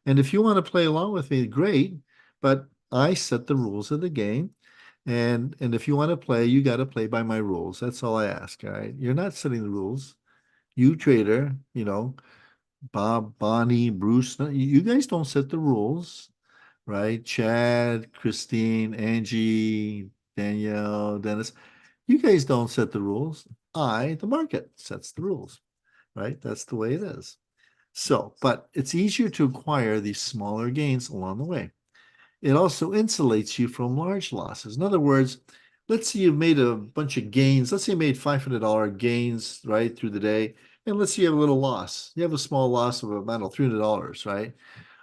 And if you want to play along with me, great. But I set the rules of the game. And if you want to play, you got to play by my rules. That's all I ask. All right. You're not setting the rules. You trader, Bob, Bonnie, Bruce, no, you guys don't set the rules, right? Chad, Christine, Angie, Danielle, Dennis, you guys don't set the rules. The market, sets the rules, right? That's the way it is. So, but it's easier to acquire these smaller gains along the way. It also insulates you from large losses. In other words, let's say you've made a bunch of gains. Let's say you made $500 gains, right, through the day. And let's say you have a little loss. You have a small loss of about $300, right?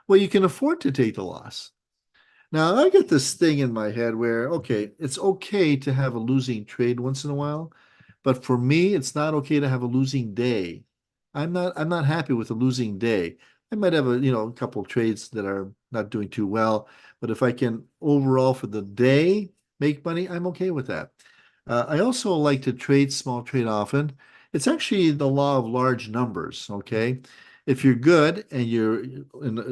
Well, you can afford to take the loss. Now, I get this thing in my head where, okay, it's okay to have a losing trade once in a while, but for me, it's not okay to have a losing day. I'm not happy with a losing day. I might have a couple of trades that are not doing too well, but if I can overall for the day make money, I'm okay with that. I also like to trade small, trade often. It's actually the law of large numbers, okay? If you're good and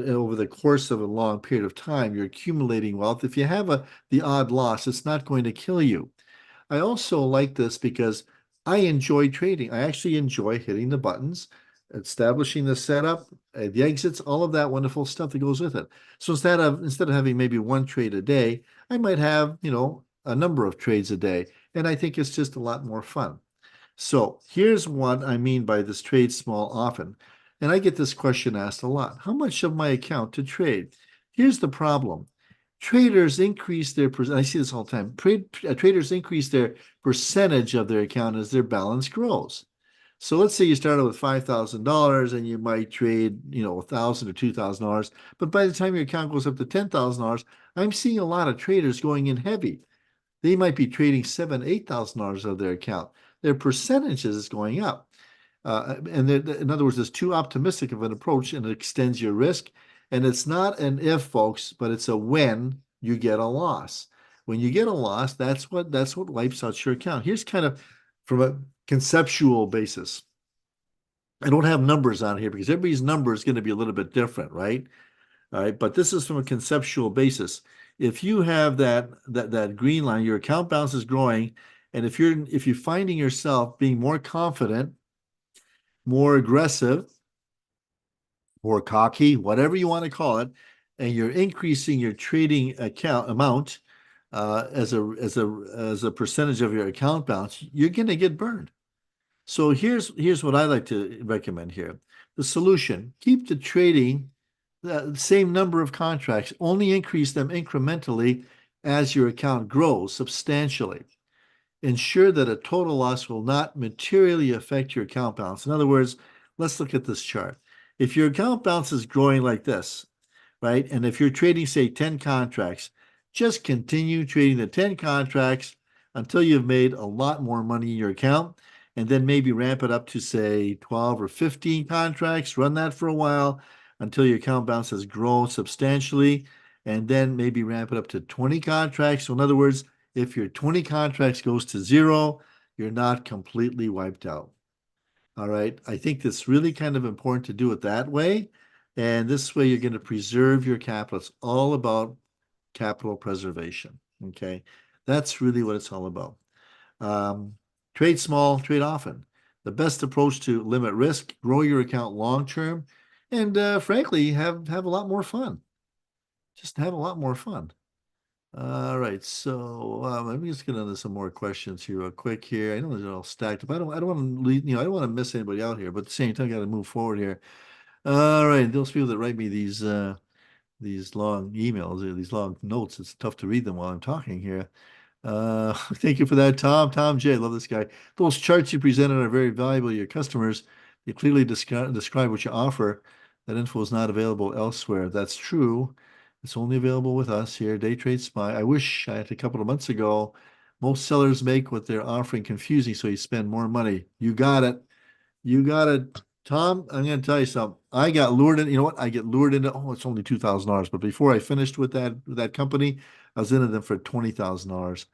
over the course of a long period of time, you're accumulating wealth. If you have the odd loss, it's not going to kill you. I also like this because I enjoy trading. I actually enjoy hitting the buttons, establishing the setup, the exits, all of that wonderful stuff that goes with it. So instead of having maybe one trade a day, I might have, a number of trades a day. And I think it's just a lot more fun. So here's what I mean by this trade small often. And I get this question asked a lot. How much of my account to trade? Here's the problem. Traders increase their, I see this all the time. Traders increase their percentage of their account as their balance grows. So let's say you started with $5,000 and you might trade, $1,000 or $2,000. But by the time your account goes up to $10,000, I'm seeing a lot of traders going in heavy. They might be trading $7,000, $8,000 of their account. Their percentages is going up. And in other words, it's too optimistic of an approach and it extends your risk. And it's not an if, folks, but it's a when you get a loss. When you get a loss, that's what wipes out your account. Here's kind of from a conceptual basis. I don't have numbers on here because everybody's number is going to be a little bit different, right? All right, but this is from a conceptual basis. If you have that green line, your account balance is growing, and if you're finding yourself being more confident, more aggressive, more cocky, whatever you want to call it, and you're increasing your trading account amount as a percentage of your account balance, you're going to get burned. So here's what I like to recommend here. The solution: keep the trading the same number of contracts, only increase them incrementally as your account grows substantially. Ensure that a total loss will not materially affect your account balance. In other words, let's look at this chart. If your account balance is growing like this, right? And if you're trading, say, 10 contracts, just continue trading the 10 contracts until you've made a lot more money in your account, and then maybe ramp it up to, say, 12 or 15 contracts. Run that for a while until your account balance has grown substantially, and then maybe ramp it up to 20 contracts. So in other words, if your 20 contracts goes to zero, you're not completely wiped out. All right. I think it's really kind of important to do it that way. And this way you're going to preserve your capital. It's all about capital preservation. Okay. That's really what it's all about. Um, Trade small, trade often. The best approach to limit risk, grow your account long term, and frankly, have a lot more fun. Just have a lot more fun. All right, so let me just get into some more questions here real quick here. I know they're all stacked up. I don't want to leave, I don't want to miss anybody out here, but at the same time, I got to move forward here. All right, those people that write me these long emails, these long notes, it's tough to read them while I'm talking here. Thank you for that, Tom. Tom J. Love this guy. Those charts you presented are very valuable to your customers. You clearly describe what you offer. That info is not available elsewhere. That's true. It's only available with us here, Day Trade Spy. I wish I had a couple of months ago. Most sellers make what they're offering confusing, so you spend more money. You got it. You got it. Tom, I'm going to tell you something. I got lured in. You know what? I get lured into, oh, it's only $2,000. But before I finished with that company, I was into them for $20,000.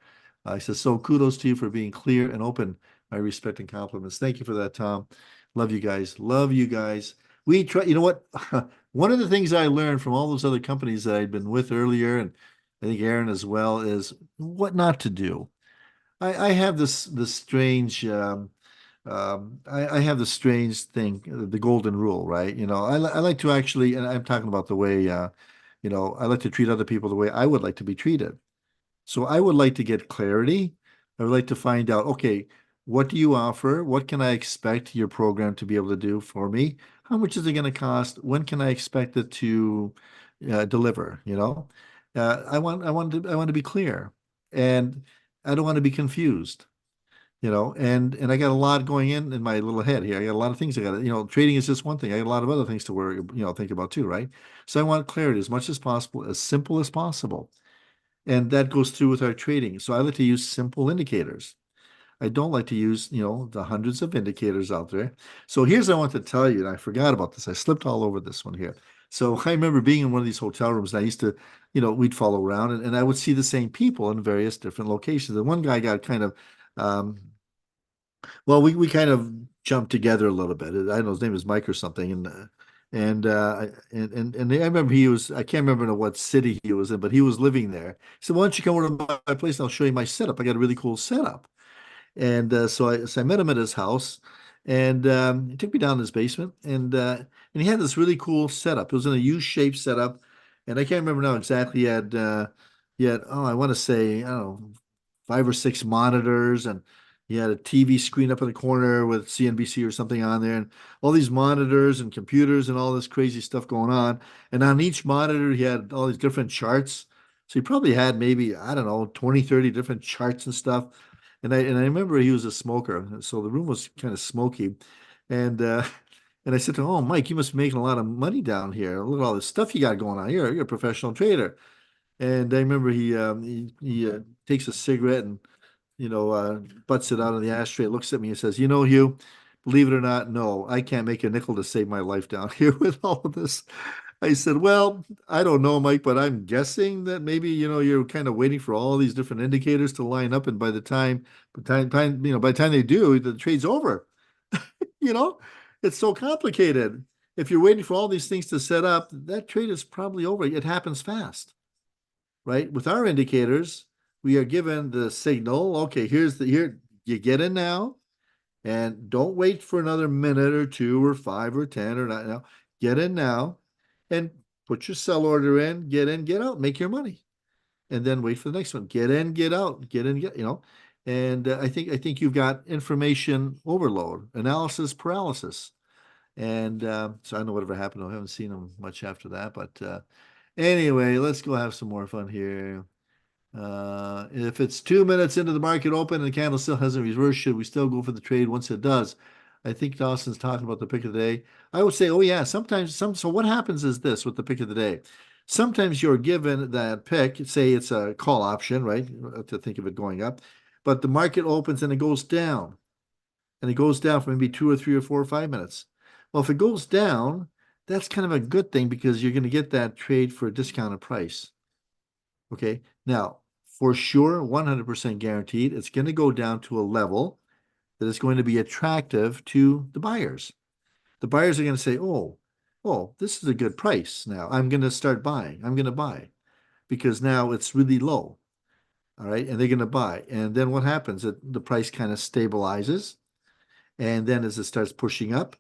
I said, so kudos to you for being clear and open. My respect and compliments. Thank you for that, Tom. Love you guys. Love you guys. We try, you know what? One of the things I learned from all those other companies that I'd been with earlier, and I think Aaron as well, is what not to do. I have this strange I have the strange thing, the golden rule, right? I like to actually, and I'm talking about the way I like to treat other people the way I would like to be treated. So I would like to get clarity. I would like to find out, okay, what do you offer? What can I expect your program to be able to do for me? How much is it going to cost? When can I expect it to deliver? I want to be clear, and I don't want to be confused. And I got a lot going in my little head here. I got a lot of things I got trading is just one thing. I got a lot of other things to worry, think about too, right? So I want clarity as much as possible, as simple as possible. And that goes through with our trading. So I like to use simple indicators. I don't like to use, the hundreds of indicators out there. So here's what I want to tell you, and I forgot about this. I slipped all over this one here. So I remember being in one of these hotel rooms, and I used to, we'd follow around, and I would see the same people in various different locations. And one guy got kind of, well, we kind of jumped together a little bit. I don't know, his name was Mike or something, and I remember I can't remember in what city he was in, but he was living there. He said, "Why don't you come over to my place and I'll show you my setup? I got a really cool setup." And so I met him at his house, and he took me down to his basement, and he had this really cool setup. It was in a U-shaped setup, and I can't remember now exactly. He had, oh, I want to say, I don't know, 5 or 6 monitors, and he had a TV screen up in the corner with CNBC or something on there, and all these monitors and computers and all this crazy stuff going on. And on each monitor, he had all these different charts. So he probably had maybe, I don't know, 20, 30 different charts and stuff. And I remember he was a smoker, so the room was kind of smoky, and and I said to him, "Oh, Mike, you must be making a lot of money down here. Look at all this stuff you got going on. You're a professional trader." And I remember he takes a cigarette and butts it out on the ashtray, looks at me and says, Hugh, believe it or not, no, I can't make a nickel to save my life down here with all of this. I said, well, I don't know, Mike, but I'm guessing that maybe, you're kind of waiting for all these different indicators to line up. And by the time they do, the trade's over. You know, it's so complicated. If you're waiting for all these things to set up, that trade is probably over. It happens fast, right? With our indicators, we are given the signal. Okay, here you get in now, and don't wait for another minute or two or 5 or 10 or not now. Get in now, and put your sell order in. Get in, get out, make your money, and then wait for the next one. Get in, get out, get in, get. And I think you've got information overload, analysis paralysis, and so I don't know whatever happened. I haven't seen him much after that, but anyway, let's go have some more fun here. If it's 2 minutes into the market open and the candle still hasn't reversed, should we still go for the trade once it does? I think Dawson's talking about the pick of the day. I would say, oh yeah, so what happens is this with the pick of the day. Sometimes you're given that pick, say it's a call option, right? To think of it going up, but the market opens and it goes down. And it goes down for maybe 2 or 3 or 4 or 5 minutes. Well, if it goes down, that's kind of a good thing because you're going to get that trade for a discounted price. Okay. Now, for sure, 100% guaranteed, it's going to go down to a level that is going to be attractive to the buyers. The buyers are going to say, oh, this is a good price. Now I'm going to start buying. I'm going to buy because now it's really low. All right. And they're going to buy. And then what happens? The price kind of stabilizes. And then as it starts pushing up,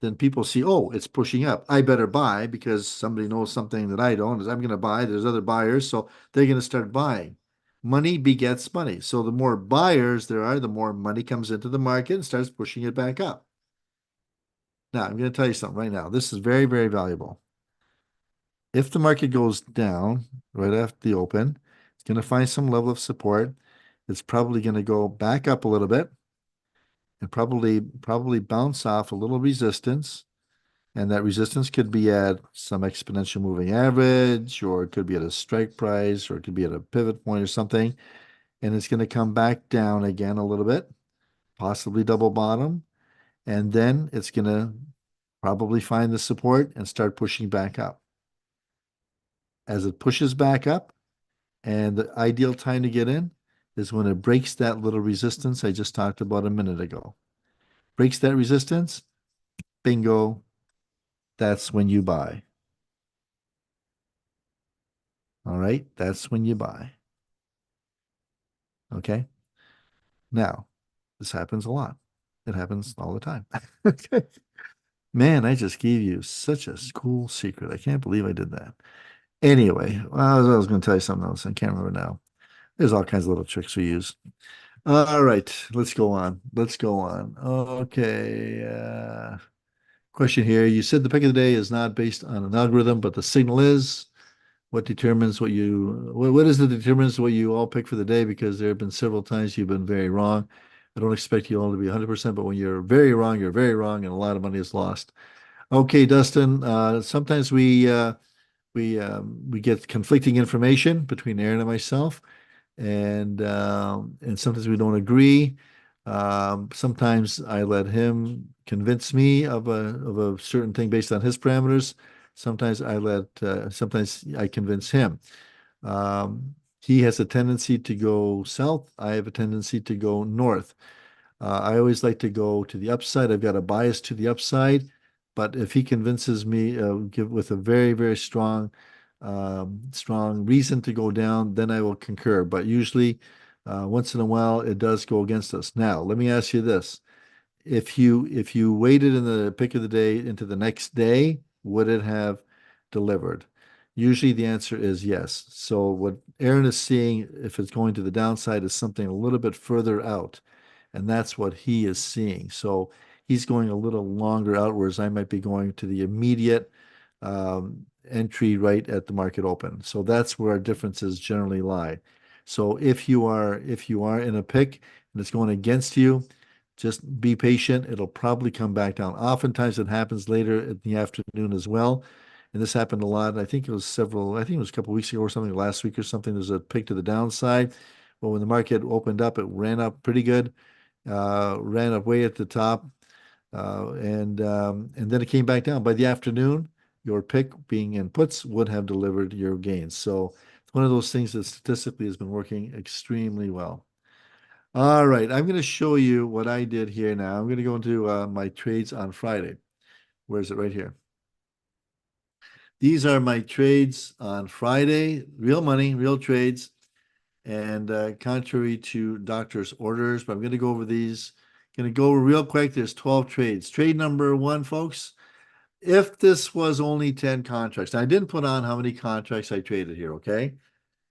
then people see, oh, it's pushing up. I better buy because somebody knows something that I don't. Is I'm going to buy. There's other buyers, so they're going to start buying. Money begets money. So the more buyers there are, the more money comes into the market and starts pushing it back up. Now, I'm going to tell you something right now. This is very, very valuable. If the market goes down right after the open, it's going to find some level of support. It's probably going to go back up a little bit and probably bounce off a little resistance. And that resistance could be at some exponential moving average, or it could be at a strike price, or it could be at a pivot point or something. And it's going to come back down again a little bit, possibly double bottom. And then it's going to probably find the support and start pushing back up. As it pushes back up, and the ideal time to get in is when it breaks that little resistance I just talked about a minute ago. Breaks that resistance, bingo, that's when you buy. All right, that's when you buy. Okay. Now, this happens a lot. It happens all the time. Okay. Man, I just gave you such a cool secret. I can't believe I did that. Anyway, I was going to tell you something else. I can't remember now. There's all kinds of little tricks we use. All right, let's go on. Let's go on. Okay. Question here. You said the pick of the day is not based on an algorithm, but the signal is. What is it that determines what you all pick for the day? Because there have been several times you've been very wrong. I don't expect you all to be 100%, but when you're very wrong, and a lot of money is lost. Okay, Dustin, sometimes we get conflicting information between Aaron and myself, and sometimes we don't agree. Sometimes I let him convince me of a certain thing based on his parameters. Sometimes I convince him. He has a tendency to go south. I have a tendency to go north. I always like to go to the upside. I've got a bias to the upside, but if he convinces me with a very, very strong reason to go down, then I will concur. But usually, once in a while, it does go against us. Now, let me ask you this: if you waited in the pick of the day into the next day, would it have delivered? Usually the answer is yes. So what Aaron is seeing, if it's going to the downside, is something a little bit further out. And that's what he is seeing. So he's going a little longer outwards. I might be going to the immediate entry right at the market open. So that's where our differences generally lie. So if you are in a pick and it's going against you, just be patient. It'll probably come back down. Oftentimes it happens later in the afternoon as well. And this happened a lot. I think it was a couple of weeks ago or something, last week or something. There's a pick to the downside. But when the market opened up, it ran up pretty good, ran up way at the top. And then it came back down. By the afternoon, your pick being in puts would have delivered your gains. So it's one of those things that statistically has been working extremely well. All right, I'm going to show you what I did here now. I'm going to go into my trades on Friday. Where is it? Right here. These are my trades on Friday, real money, real trades, and contrary to doctor's orders, but I'm going to go over these. Going to go real quick. There's 12 trades. Trade number one, folks. If this was only 10 contracts, now I didn't put on how many contracts I traded here, okay?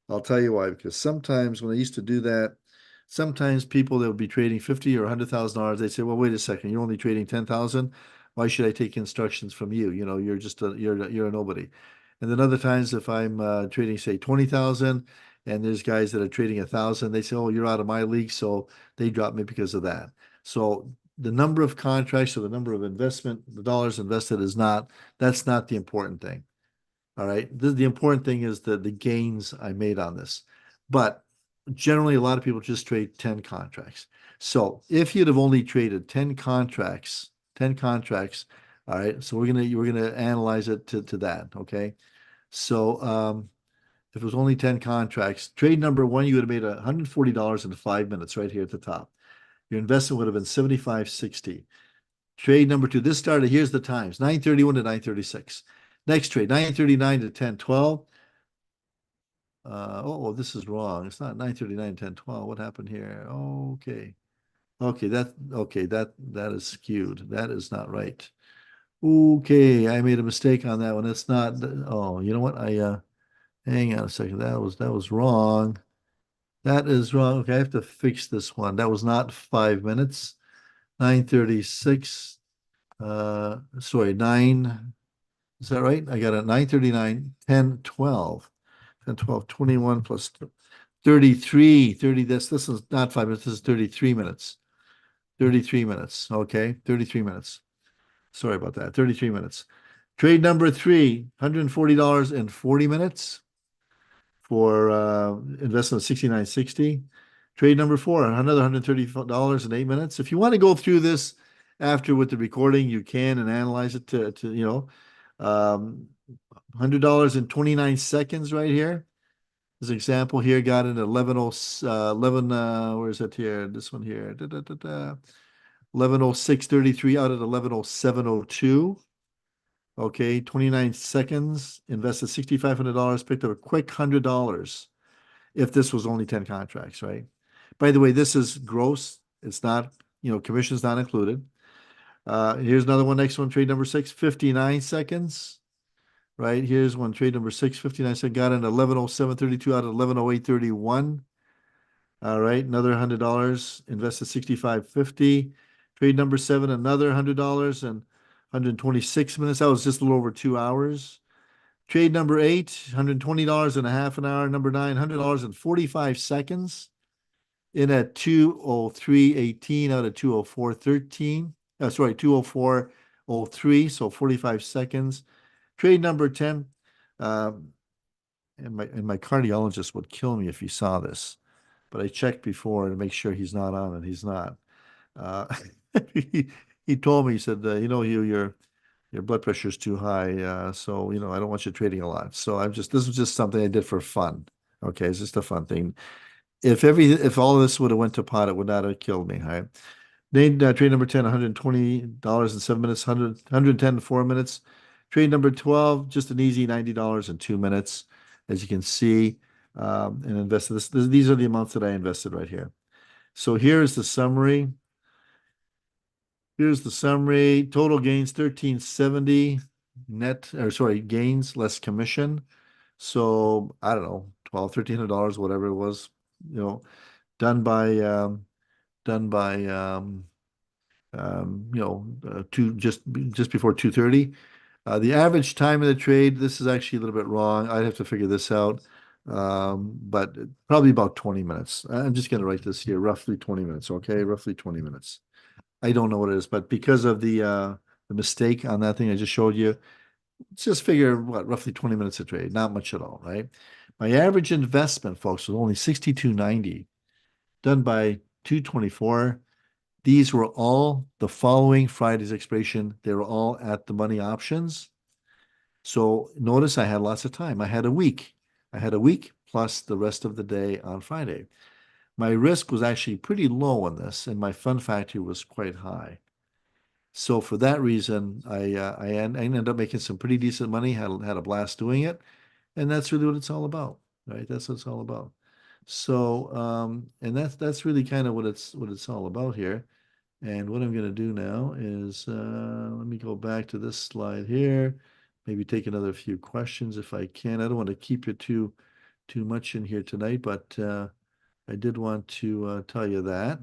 I'll tell you why, because sometimes when I used to do that, sometimes people that would be trading 50 or $100,000, they'd say, well, wait a second, you're only trading 10,000. Why should I take instructions from you? You know, you're a nobody. And then other times, if I'm trading, say, 20,000, and there's guys that are trading 1,000, they say, oh, you're out of my league, so they drop me because of that. So the number of contracts or the number of the dollars invested that's not the important thing. All right. The important thing is the gains I made on this. But generally, a lot of people just trade 10 contracts. So if you'd have only traded 10 contracts, all right. So we're gonna analyze it to that. Okay. So if it was only 10 contracts, trade number one, you would have made $140 in 5 minutes right here at the top. Your investment would have been 75.60. Trade number two, this started, here's the times, 9:31 to 9:36. Next trade, 9:39 to 10:12. This is wrong. It's not 9:39 to 10:12. What happened here? Okay. That is skewed. That is not right. Okay, I made a mistake on that one. It's not. Oh, you know what? Hang on a second. That was wrong. That is wrong. Okay, I have to fix this one. That was not 5 minutes. 9:36. Sorry, 9. Is that right? I got it 9:39, 10, 12. 10, 12, 21 plus 33. 30. This is not 5 minutes. This is 33 minutes. 33 minutes. Okay. 33 minutes. Sorry about that. 33 minutes. Trade number three, $140 in 40 minutes for investment of 69.60. Trade number four, another $130 in 8 minutes. If you want to go through this after with the recording, you can and analyze it to $100 in 29 seconds right here. This example here got an 11, where is it here? This one here. 11:06:33 out at 11:07:02. Okay, 29 seconds, invested $6,500, picked up a quick $100 if this was only 10 contracts, right? By the way, this is gross. It's not, commission's not included. Here's another one, next one, trade number six, 59 seconds. Right, here's one, trade number six, 59 seconds, got an 11:07:32 out of 11:08:31. All right, another $100, invested 65.50. Trade number seven, another $100 and 126 minutes. That was just a little over 2 hours. Trade number eight, $120 in a half an hour. Number nine, $100 in 45 seconds. In at 2:03:18 out of 2:04:13. Sorry, 2:04:03, so 45 seconds. Trade number 10, and my cardiologist would kill me if he saw this, but I checked before to make sure he's not on it. He's not. Uh, he told me, he said, your blood pressure is too high, so I don't want you trading a lot. So this was just something I did for fun. Okay, it's just a fun thing. If all of this would have went to pot, it would not have killed me. All right. Trade number 10, $120 in 7 minutes, 110 in 4 minutes. Trade number 12, just an easy $90 in 2 minutes, as you can see, and invested this. These are the amounts that I invested right here. So here's the summary. Here's the summary. Total gains 1370 net, or sorry, gains less commission. So I don't know, $1,200, $1,300, whatever it was, done by just before 2:30. The average time of the trade, this is actually a little bit wrong. I'd have to figure this out. but probably about 20 minutes. I'm just going to write this here, roughly 20 minutes. Okay, roughly 20 minutes. I don't know what it is, but because of the mistake on that thing I just showed you, let's just figure what roughly 20 minutes a trade, not much at all, right? My average investment, folks, was only 62.90, done by 224. These were all the following Friday's expiration. They were all at the money options. So notice I had lots of time. I had a week. I had a week plus the rest of the day on Friday. My risk was actually pretty low on this, and my fun factor was quite high. So for that reason, I ended up making some pretty decent money. Had a blast doing it, and that's really what it's all about, right? That's what it's all about. So and that's really kind of what it's all about here. And what I'm going to do now is let me go back to this slide here. Maybe take another few questions if I can. I don't want to keep you too much in here tonight, but I did want to tell you that.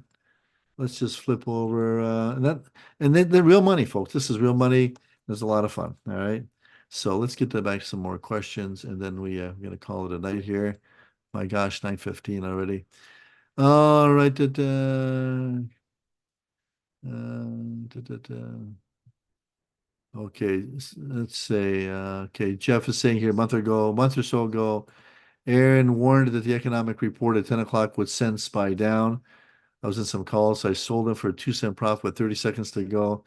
Let's just flip over and they're real money, folks. This is real money. There's a lot of fun. All right. So let's get back to some more questions, and then we're gonna call it a night here. My gosh, 9:15 already. All right. Okay, let's say okay. Jeff is saying here a month or so ago, Aaron warned that the economic report at 10 o'clock would send SPY down. I was in some calls, so I sold them for a 2-cent profit with 30 seconds to go.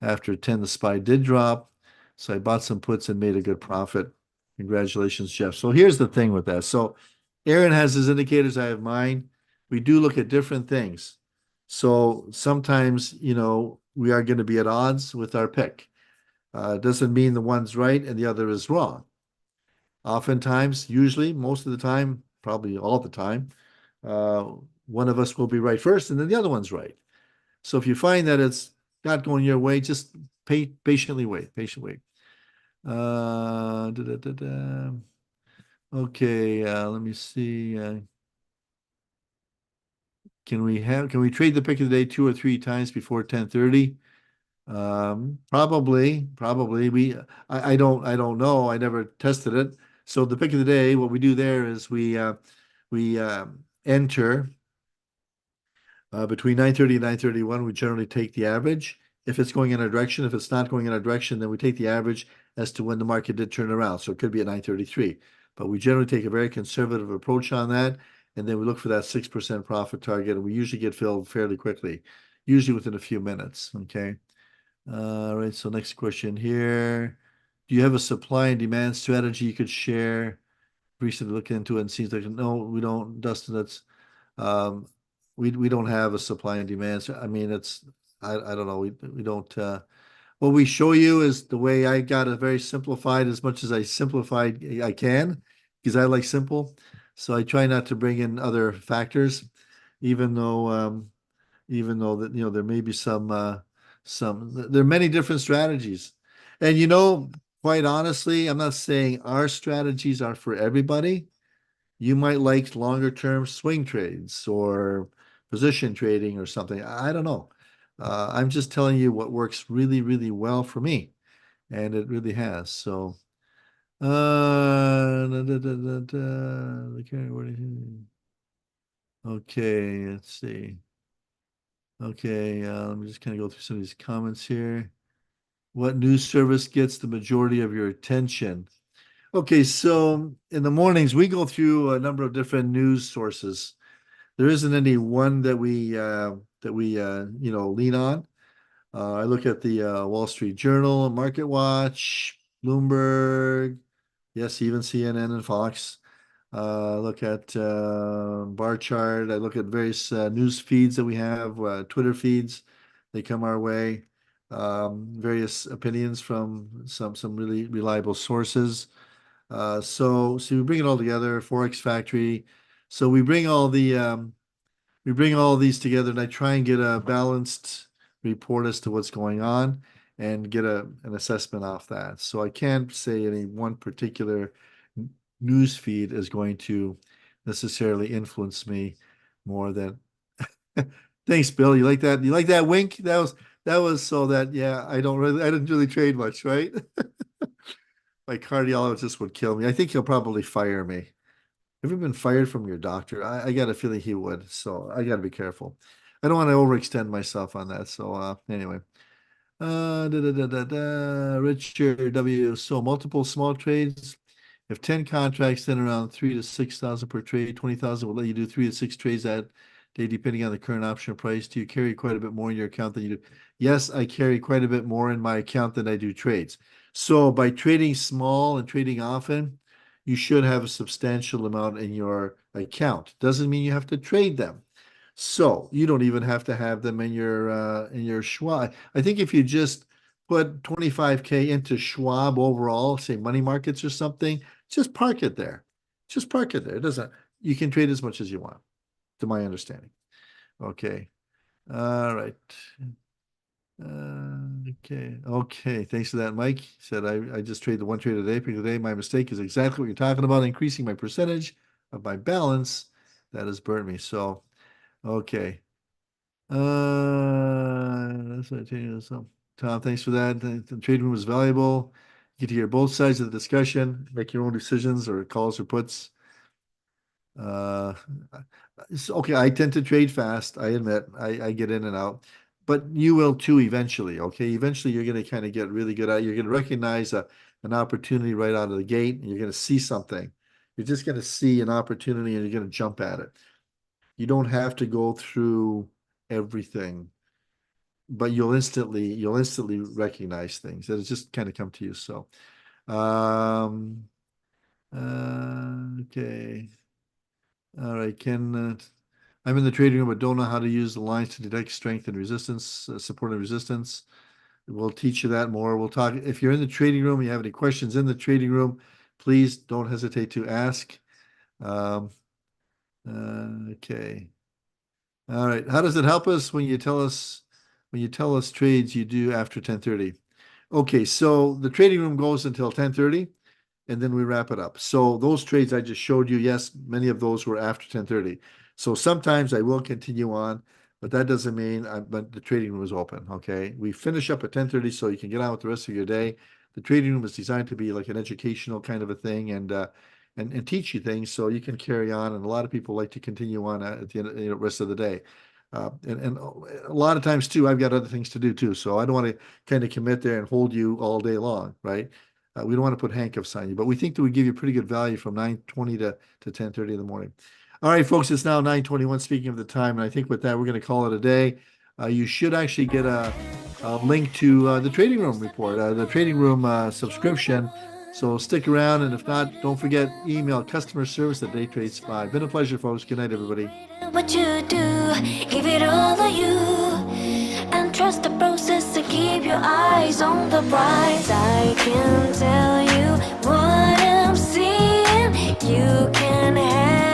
After 10, the SPY did drop. So I bought some puts and made a good profit. Congratulations, Jeff. So here's the thing with that. So Aaron has his indicators, I have mine. We do look at different things. So sometimes, we are going to be at odds with our pick. Doesn't mean the one's right and the other is wrong. Oftentimes, usually, most of the time, probably all the time, uh, one of us will be right first and then the other one's right. So if you find that it's not going your way, just patiently wait. Da, da, da, da. Okay, let me see. Can we trade the pick of the day 2 or 3 times before 10:30? Probably. I don't know. I never tested it. So the pick of the day, what we do there is we enter between 9:30 and 9:31. We generally take the average. If it's going in our direction, if it's not going in our direction, then we take the average as to when the market did turn around. So it could be at 9:33. But we generally take a very conservative approach on that, and then we look for that 6% profit target, and we usually get filled fairly quickly, usually within a few minutes. Okay. All right, so next question here. Do you have a supply and demand strategy you could share? Recently looked into it and seems like no, we don't, Dustin. That's um, we don't have a supply and demand. I mean, I don't know. We don't. What we show you is the way I got it very simplified, as much as I simplified I can, because I like simple. So I try not to bring in other factors, even though that there may be there are many different strategies. And quite honestly, I'm not saying our strategies are for everybody. You might like longer term swing trades or position trading or something. I don't know. I'm just telling you what works really, really well for me, and it really has. So, da, da, da, da, da. Okay, let's see. Okay, let me just kind of go through some of these comments here. What news service gets the majority of your attention? Okay, so in the mornings we go through a number of different news sources. There isn't any one that we lean on. I look at the Wall Street Journal, Market Watch, Bloomberg, yes, even CNN and Fox. Look at bar chart. I look at various news feeds that we have, Twitter feeds. They come our way. Various opinions from some really reliable sources. So we bring it all together. Forex Factory. So we bring all these together, and I try and get a balanced report as to what's going on and get an assessment off that. So I can't say any one particular news feed is going to necessarily influence me more than. Thanks, Bill. You like that? You like that wink? That was so that yeah, I didn't really trade much, right? My cardiologist would kill me. I think he'll probably fire me. Ever been fired from your doctor? I got a feeling he would, so I got to be careful. I don't want to overextend myself on that. So anyway, Richard W. So multiple small trades. If 10 contracts, then around 3 to 6,000 per trade, 20,000 will let you do 3 to 6 trades that day, depending on the current option price. Do you carry quite a bit more in your account than you do? Yes, I carry quite a bit more in my account than I do trades. So by trading small and trading often, you should have a substantial amount in your account. Doesn't mean you have to trade them. So you don't even have to have them in your Schwab. I think if you just put 25K into Schwab overall, say money markets or something, just park it there. Just park it there. It doesn't, you can trade as much as you want, to my understanding. Okay. All right. Okay. Okay. Thanks for that, Mike. He said I just trade the one trade a day, pick a day. My mistake is exactly what you're talking about, increasing my percentage of my balance. That has burnt me. So, okay. That's what I tell you. So, Tom, thanks for that. The trade room was valuable. You get to hear both sides of the discussion, make your own decisions or calls or puts. Uh, okay, I tend to trade fast. I admit I get in and out, but you will too eventually. Okay, eventually you're going to kind of get really good at it. You're going to recognize an opportunity right out of the gate, and you're going to see something. You're just going to see an opportunity, and you're going to jump at it. You don't have to go through everything, but you'll instantly recognize things that just kind of come to you. So, um, okay. All right, Ken. I'm in the trading room, but don't know how to use the lines to detect strength and resistance, support and resistance. We'll teach you that more. We'll talk. If you're in the trading room, you have any questions in the trading room, please don't hesitate to ask. Um, okay. All right. How does it help us when you tell us trades you do after 10:30? Okay, so the trading room goes until 10:30 and then we wrap it up. So those trades I just showed you, yes, many of those were after 10:30. So sometimes I will continue on, but that doesn't mean but the trading room is open. Okay, we finish up at 10:30, so you can get on with the rest of your day. The trading room is designed to be like an educational kind of a thing, and teach you things so you can carry on. And a lot of people like to continue on at the end of the rest of the day. And a lot of times too, I've got other things to do too, so I don't want to kind of commit there and hold you all day long, right? We don't want to put handcuffs on you, but we think that we give you pretty good value from 9:20 to 10:30 in the morning. All right, folks, it's now 9:21. Speaking of the time, and I think with that, we're going to call it a day. You should actually get a link to the trading room report, the trading room subscription. So stick around, and if not, don't forget email customer service at DayTradeSPY. Been a pleasure, folks. Good night, everybody. What you do, give it all of you, and trust the process and keep your eyes on the prize. I can tell you what I'm seeing. You can have